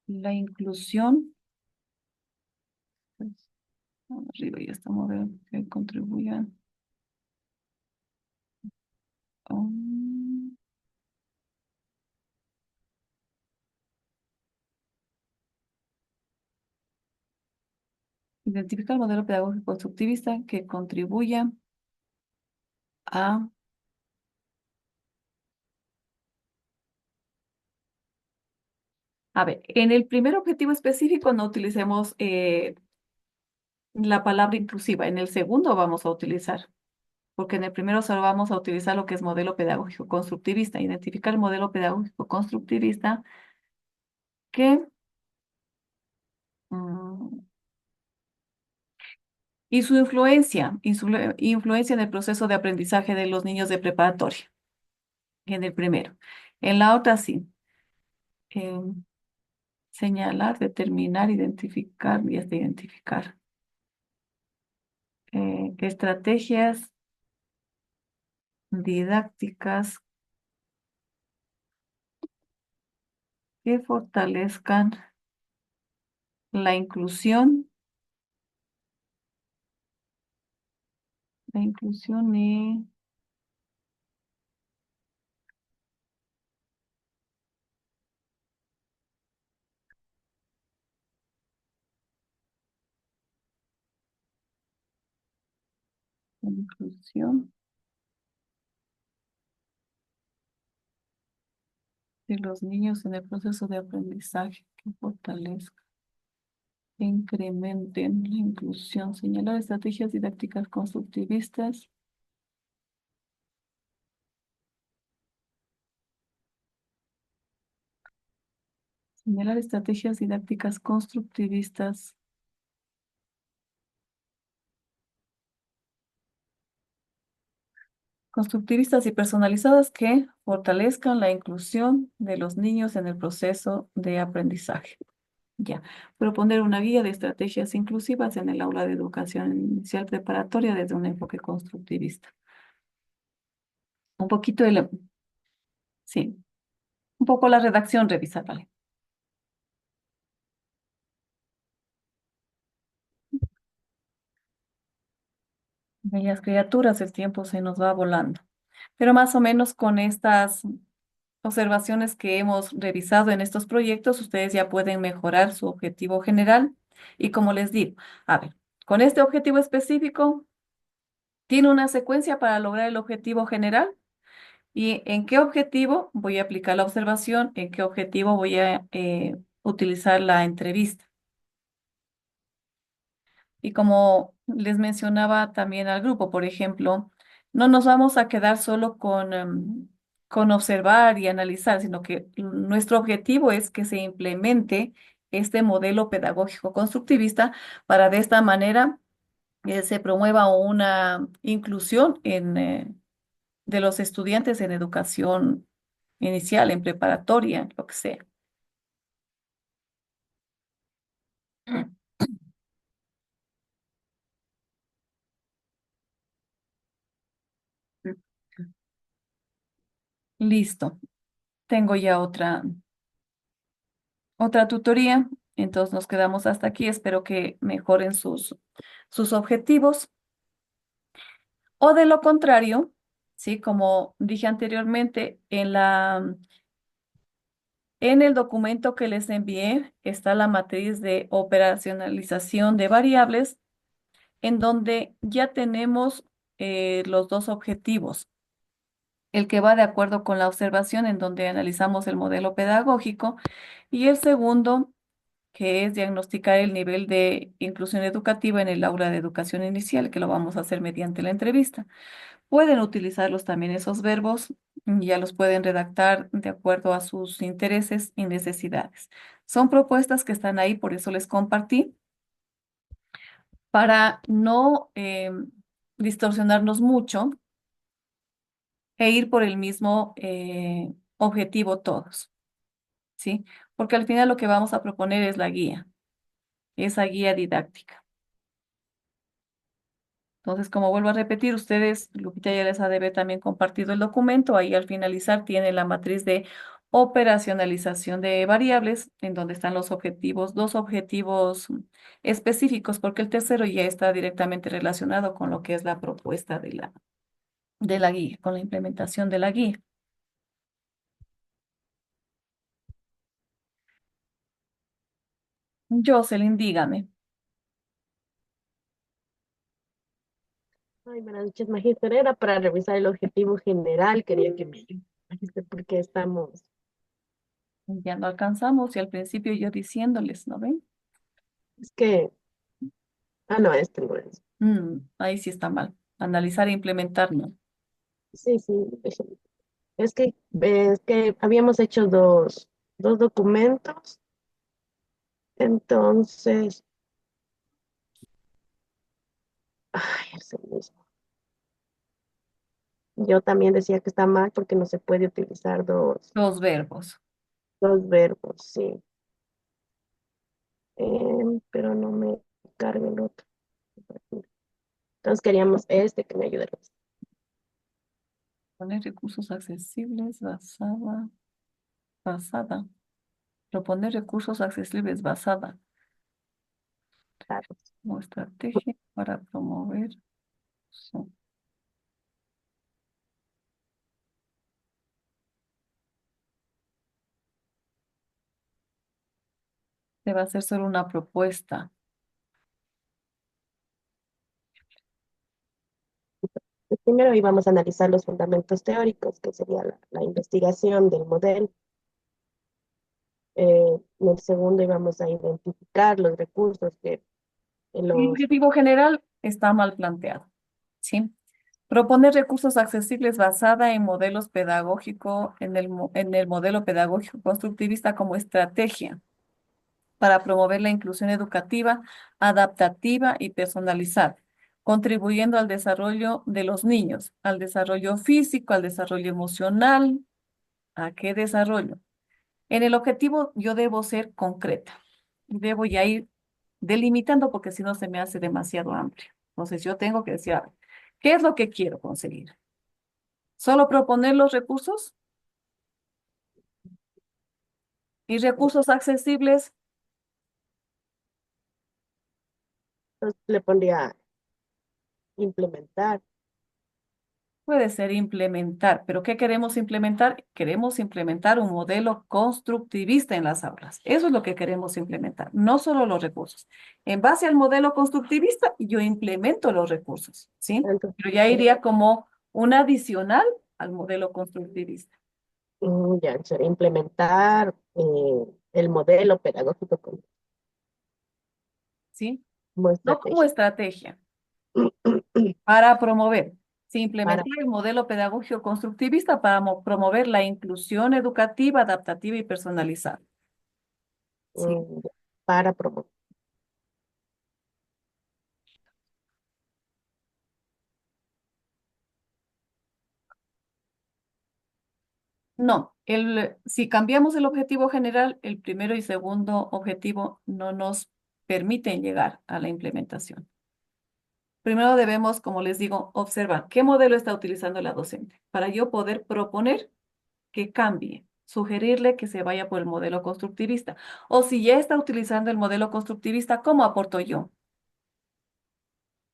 la inclusión, pues, arriba ya estamos viendo que contribuyan. um, Identifica el modelo pedagógico constructivista que contribuya a, a ver, en el primer objetivo específico no utilicemos la palabra inclusiva, en el segundo vamos a utilizar, porque en el primero solo vamos a utilizar lo que es modelo pedagógico constructivista, identificar el modelo pedagógico constructivista que mm, y su influencia en el proceso de aprendizaje de los niños de preparatoria, en el primero. En la otra sí, em, señalar, determinar, identificar y hasta identificar. Estrategias didácticas que fortalezcan la inclusión y la inclusión de los niños en el proceso de aprendizaje que fortalezca e incrementen la inclusión. Señalar estrategias didácticas constructivistas. Señalar estrategias didácticas constructivistas y personalizadas que fortalezcan la inclusión de los niños en el proceso de aprendizaje. Ya, proponer una guía de estrategias inclusivas en el aula de educación inicial preparatoria desde un enfoque constructivista. Un poquito sí, un poco la redacción revisar, ¿vale? Bellas criaturas, el tiempo se nos va volando. Pero más o menos con estas observaciones que hemos revisado en estos proyectos, ustedes ya pueden mejorar su objetivo general. Y como les digo, a ver, con este objetivo específico, tiene una secuencia para lograr el objetivo general. ¿Y en qué objetivo voy a aplicar la observación? ¿En qué objetivo voy a utilizar la entrevista? Y como les mencionaba también al grupo, por ejemplo, no nos vamos a quedar solo con observar y analizar, sino que nuestro objetivo es que se implemente este modelo pedagógico constructivista para de esta manera se promueva una inclusión de los estudiantes en educación inicial, en preparatoria, lo que sea. Listo. Tengo ya otra tutoría, entonces nos quedamos hasta aquí. Espero que mejoren sus objetivos. O de lo contrario, sí, como dije anteriormente, en el documento que les envié está la matriz de operacionalización de variables, en donde ya tenemos los dos objetivos. el que va de acuerdo con la observación en donde analizamos el modelo pedagógico, y el segundo, que es diagnosticar el nivel de inclusión educativa en el aula de educación inicial, que lo vamos a hacer mediante la entrevista. Pueden utilizarlos también esos verbos, ya los pueden redactar de acuerdo a sus intereses y necesidades. Son propuestas que están ahí, por eso les compartí, para no distorsionarnos mucho e ir por el mismo objetivo todos, ¿sí? Porque al final lo que vamos a proponer es la guía, esa guía didáctica. Entonces, como vuelvo a repetir, ustedes, Lupita ya les ha de haber también compartido el documento. Ahí al finalizar tiene la matriz de operacionalización de variables, en donde están los objetivos, dos objetivos específicos, porque el tercero ya está directamente relacionado con lo que es la propuesta de la guía, con la implementación de la guía. Jocelyn, dígame. Ay, buenas noches, magíster. Era para revisar el objetivo general. Quería que me ayude, magíster, porque estamos. Ya no alcanzamos y al principio yo diciéndoles, ¿no ven? Es que. Ah, no, este no es. Ahí sí está mal. Analizar e implementar, no. Sí, sí. Es que habíamos hecho dos documentos. Entonces. Ay, es el mismo. Yo también decía que está mal porque no se puede utilizar Los verbos. dos verbos, sí. Pero no me carga el otro. Entonces queríamos este que me ayude. Poner recursos accesibles basada. Proponer recursos accesibles basada Claro. como estrategia para promover. Sí. Se va a hacer solo una propuesta. Primero íbamos a analizar los fundamentos teóricos, que sería la investigación del modelo. En el segundo íbamos a identificar los recursos que en El los... objetivo general está mal planteado, ¿sí? Proponer recursos accesibles basada en modelos pedagógicos, en el modelo pedagógico constructivista como estrategia para promover la inclusión educativa, adaptativa y personalizada, contribuyendo al desarrollo de los niños, al desarrollo físico, al desarrollo emocional. ¿A qué desarrollo? En el objetivo yo debo ser concreta. Debo ya ir delimitando porque si no se me hace demasiado amplio. Entonces yo tengo que decir, a ver, ¿qué es lo que quiero conseguir? ¿Solo proponer los recursos? ¿Y recursos accesibles? Entonces le pondría implementar. Puede ser implementar, pero ¿qué queremos implementar? Queremos implementar un modelo constructivista en las aulas. Eso es lo que queremos implementar, no solo los recursos. En base al modelo constructivista, yo implemento los recursos, ¿sí? Entonces, Pero ya iría como un adicional al modelo constructivista, ya, sería implementar el modelo pedagógico ¿sí? como No como estrategia. estrategia, para promover. Se Para, implementar el modelo pedagógico constructivista para promover la inclusión educativa, adaptativa y personalizada. ¿Sí? mm, para promover. No, si cambiamos el objetivo general, el primero y segundo objetivo no nos permiten llegar a la implementación. Primero debemos, como les digo, observar qué modelo está utilizando la docente para yo poder proponer que cambie, sugerirle que se vaya por el modelo constructivista. O si ya está utilizando el modelo constructivista, ¿cómo aporto yo?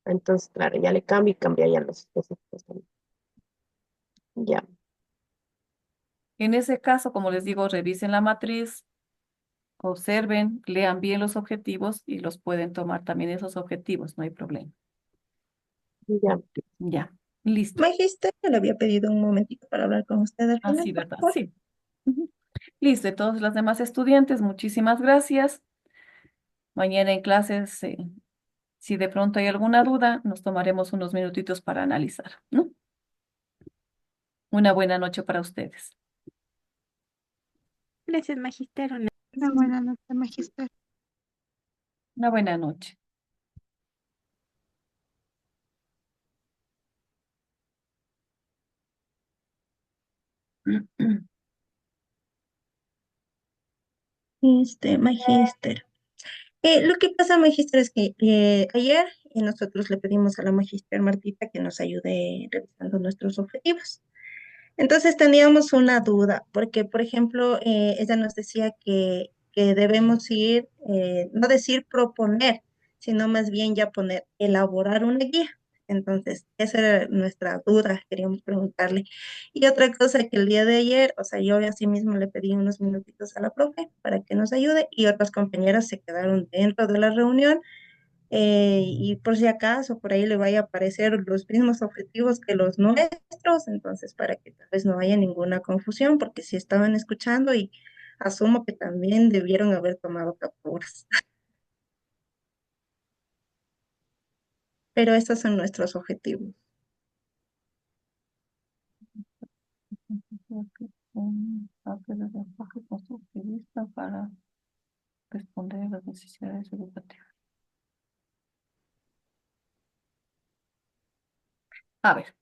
Entonces, claro, ya le cambio y cambiaría los específicos también. Ya, En ese caso, como les digo, revisen la matriz, observen, lean bien los objetivos y los pueden tomar también esos objetivos, no hay problema. ya. Ya. Listo. Magíster, yo le había pedido un momentito para hablar con usted al Ah, final, sí, por ¿verdad? favor. Sí. Ujú. Listo. Y todos los demás estudiantes, muchísimas gracias. Mañana en clases, si de pronto hay alguna duda, nos tomaremos unos minutitos para analizar, ¿no? Una buena noche para ustedes. Gracias, Magister. Una buena noche, Magister. Una buena noche. Magíster. Lo que pasa, Magíster, es que ayer nosotros le pedimos a la Magíster Martita que nos ayude revisando nuestros objetivos. Entonces teníamos una duda, porque, por ejemplo, ella nos decía que debemos ir, no decir proponer, sino más bien ya poner, elaborar una guía. Entonces, esa era nuestra duda, queríamos preguntarle. Y otra cosa que el día de ayer, o sea, yo así mismo le pedí unos minutitos a la profe para que nos ayude y otras compañeras se quedaron dentro de la reunión y por si acaso por ahí le vaya a aparecer los mismos objetivos que los nuestros, entonces para que tal vez no haya ninguna confusión, porque si estaban escuchando y asumo que también debieron haber tomado capturas, pero estos son nuestros objetivos. Un papel de enfoque constructivista para responder a las necesidades educativas. A ver,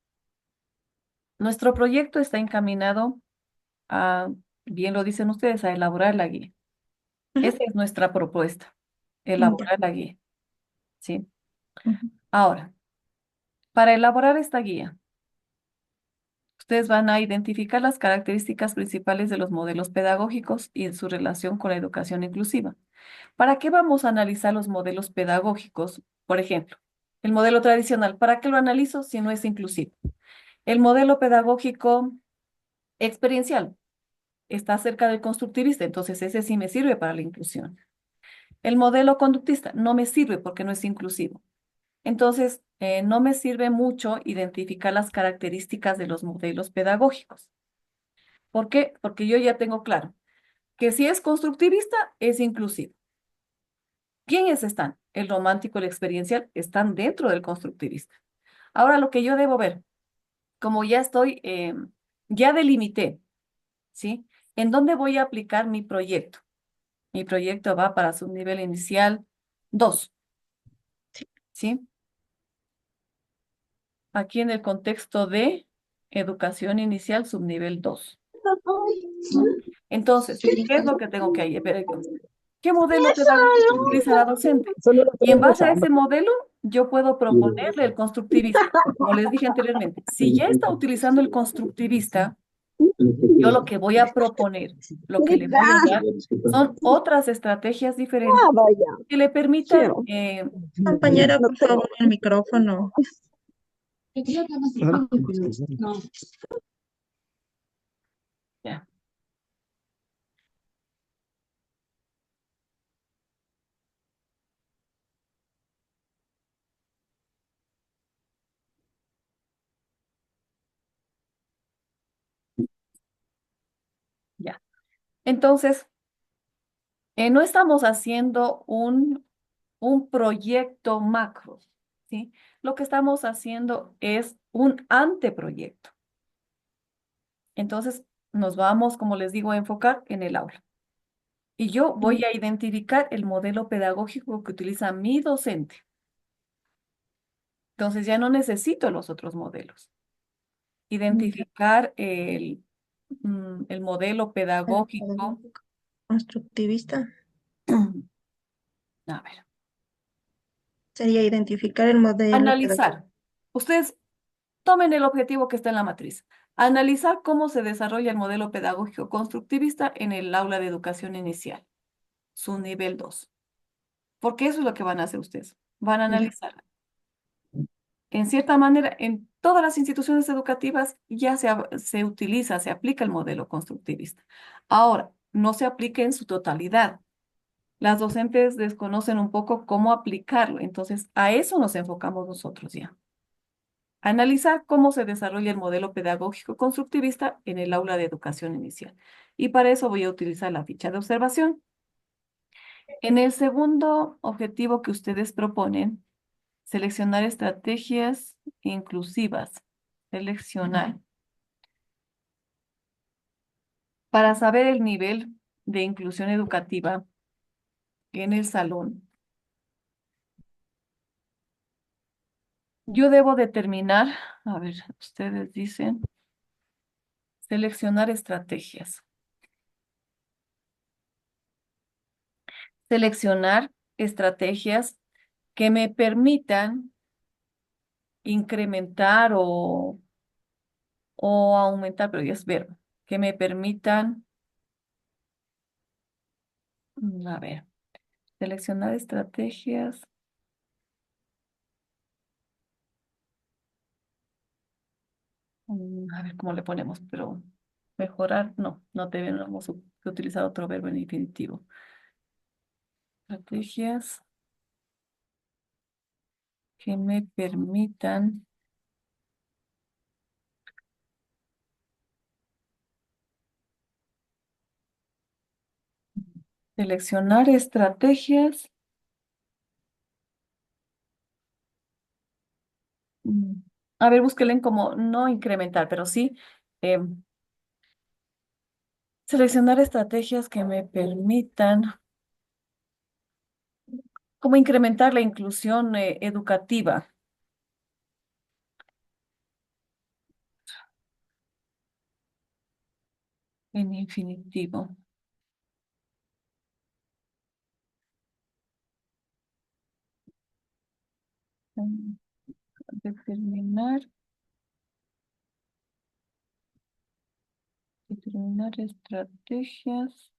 nuestro proyecto está encaminado a, bien lo dicen ustedes, a elaborar la guía. Ujú. Esa es nuestra propuesta, Ya. elaborar la guía, ¿sí? Ujú. Ahora, para elaborar esta guía, ustedes van a identificar las características principales de los modelos pedagógicos y su relación con la educación inclusiva. ¿Para qué vamos a analizar los modelos pedagógicos? Por ejemplo, el modelo tradicional, ¿para qué lo analizo si no es inclusivo? El modelo pedagógico experiencial está cerca del constructivista, entonces ese sí me sirve para la inclusión. El modelo conductista no me sirve porque no es inclusivo. Entonces, no me sirve mucho identificar las características de los modelos pedagógicos. ¿Por qué? Porque yo ya tengo claro que si es constructivista, es inclusivo. ¿Quiénes están? El romántico y el experiencial están dentro del constructivista. Ahora lo que yo debo ver, como ya estoy, ya delimité, ¿sí? ¿En dónde voy a aplicar mi proyecto? Mi proyecto va para subnivel inicial 2, ¿sí? Aquí en el contexto de educación inicial subnivel 2, ¿no? Entonces, ¿qué es lo que tengo que ver yo? ¿Qué modelo pedagógico utiliza la docente? Solo lo Y en tenemos base a ambas. ese modelo, yo puedo proponerle el constructivista. Como les dije anteriormente, si ya está utilizando el constructivista, yo lo que voy a proponer, lo que le voy a dar, son otras estrategias diferentes Ah, vaya. que le permitan, Chévere. Compañera, No por tengo. favor, el micrófono. ya, ya. Entonces, no estamos haciendo un proyecto macro, ¿sí? Lo que estamos haciendo es un anteproyecto. Entonces, nos vamos, como les digo, a enfocar en el aula. Y yo voy a identificar el modelo pedagógico que utiliza mi docente. Entonces, ya no necesito los otros modelos. Identificar el modelo El pedagógico. pedagógico constructivista A ver, sería identificar el modelo pedagógico. analizar. Ustedes tomen el objetivo que está en la matriz. Analizar cómo se desarrolla el modelo pedagógico constructivista en el aula de educación inicial, su nivel 2. Porque eso es lo que van a hacer ustedes. Van a Ya. analizar. En cierta manera, en todas las instituciones educativas ya se utiliza, se aplica el modelo constructivista. Ahora, no se aplica en su totalidad. Las docentes desconocen un poco cómo aplicarlo. Entonces, a eso nos enfocamos nosotros ya. Analizar cómo se desarrolla el modelo pedagógico constructivista en el aula de educación inicial. Y para eso voy a utilizar la ficha de observación. En el segundo objetivo que ustedes proponen, seleccionar estrategias inclusivas. Seleccionar. Para saber el nivel de inclusión educativa en el salón, yo debo determinar, a ver, ustedes dicen, seleccionar estrategias. Seleccionar estrategias que me permitan incrementar o aumentar, pero ya es verbo, que me permitan, a ver, seleccionar estrategias, a ver cómo le ponemos, pero mejorar, no, no debemos utilizar otro verbo en infinitivo. Estrategias que me permitan seleccionar estrategias. mm, A ver, búsquenle como no incrementar, pero sí seleccionar estrategias que me permitan como incrementar la inclusión educativa en infinitivo. Mm, Determinar, determinar estrategias.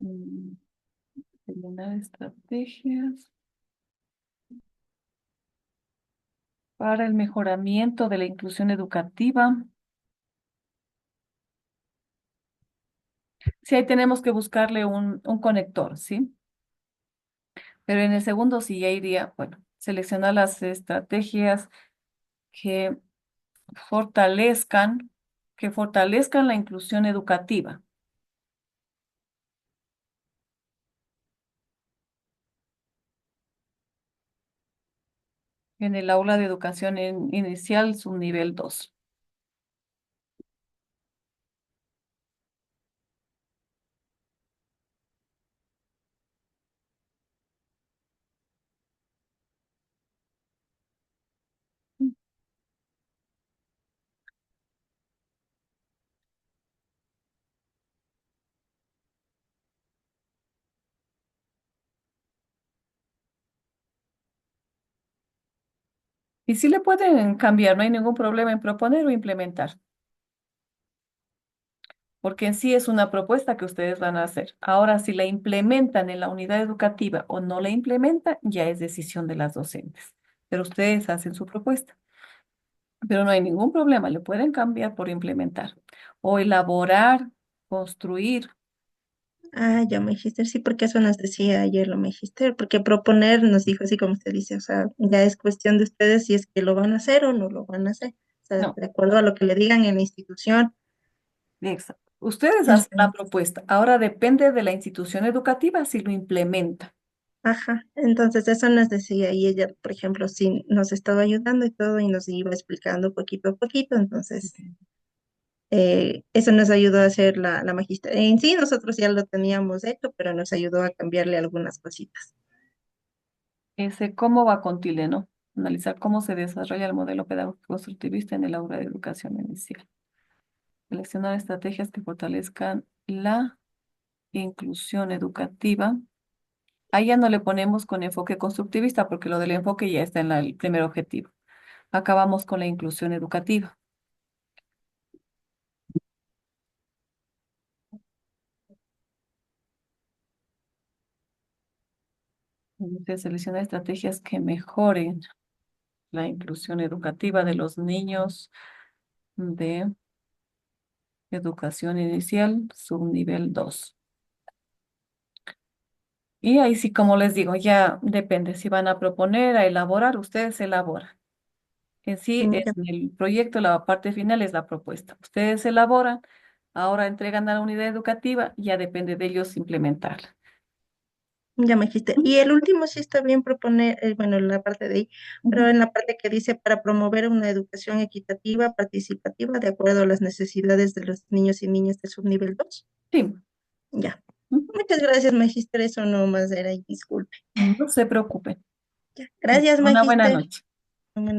mm, Determinar estrategias para el mejoramiento de la inclusión educativa. Sí, ahí tenemos que buscarle un conector, ¿sí? Pero en el segundo sí ya iría, bueno, seleccionar las estrategias que fortalezcan, que fortalezcan la inclusión educativa en el aula de educación inicial, subnivel 2. Y sí le pueden cambiar, no hay ningún problema en proponer o implementar, porque en sí es una propuesta que ustedes van a hacer. Ahora, si la implementan en la unidad educativa o no la implementan, ya es decisión de las docentes, pero ustedes hacen su propuesta. Pero no hay ningún problema, le pueden cambiar por implementar o elaborar, construir. Ah, ya Magister, sí, porque eso nos decía ayer lo Magister, porque proponer nos dijo así como usted dice, o sea, ya es cuestión de ustedes si es que lo van a hacer o no lo van a hacer, o sea, No, de acuerdo a lo que le digan en la institución. exacto. Ustedes hacen la Ujú. propuesta. Ahora depende de la institución educativa si lo implementa. Ajá, entonces eso nos decía y ella, por ejemplo, sí nos estaba ayudando y todo y nos iba explicando poquito a poquito, entonces eso nos ayudó a hacer la Magister. En sí, nosotros ya lo teníamos hecho, pero nos ayudó a cambiarle algunas cositas. Ese cómo va con Tilde, ¿no? Analizar cómo se desarrolla el modelo pedagógico constructivista en el aula de educación inicial. Seleccionar estrategias que fortalezcan la inclusión educativa. Ahí ya no le ponemos con enfoque constructivista porque lo del enfoque ya está en el primer objetivo. Acabamos con la inclusión educativa. Entonces, seleccionar estrategias que mejoren la inclusión educativa de los niños de educación inicial, subnivel 2. Y ahí sí, como les digo, ya depende si van a proponer, a elaborar, ustedes elaboran. En sí, es Ya, en el proyecto, la parte final es la propuesta. Ustedes elaboran, ahora entregan a la unidad educativa, ya depende de ellos implementarla. ya me dijiste. Y el último sí está bien proponer, bueno, en la parte de ahí, pero Ujú. en la parte que dice para promover una educación equitativa, participativa, de acuerdo a las necesidades de los niños y niñas de subnivel 2. Sí. Ya. Ujú. Muchas gracias, Magister. Eso no más era, y disculpe. No se preocupen. Ya. Gracias, Una buena Magister. noche. Buenas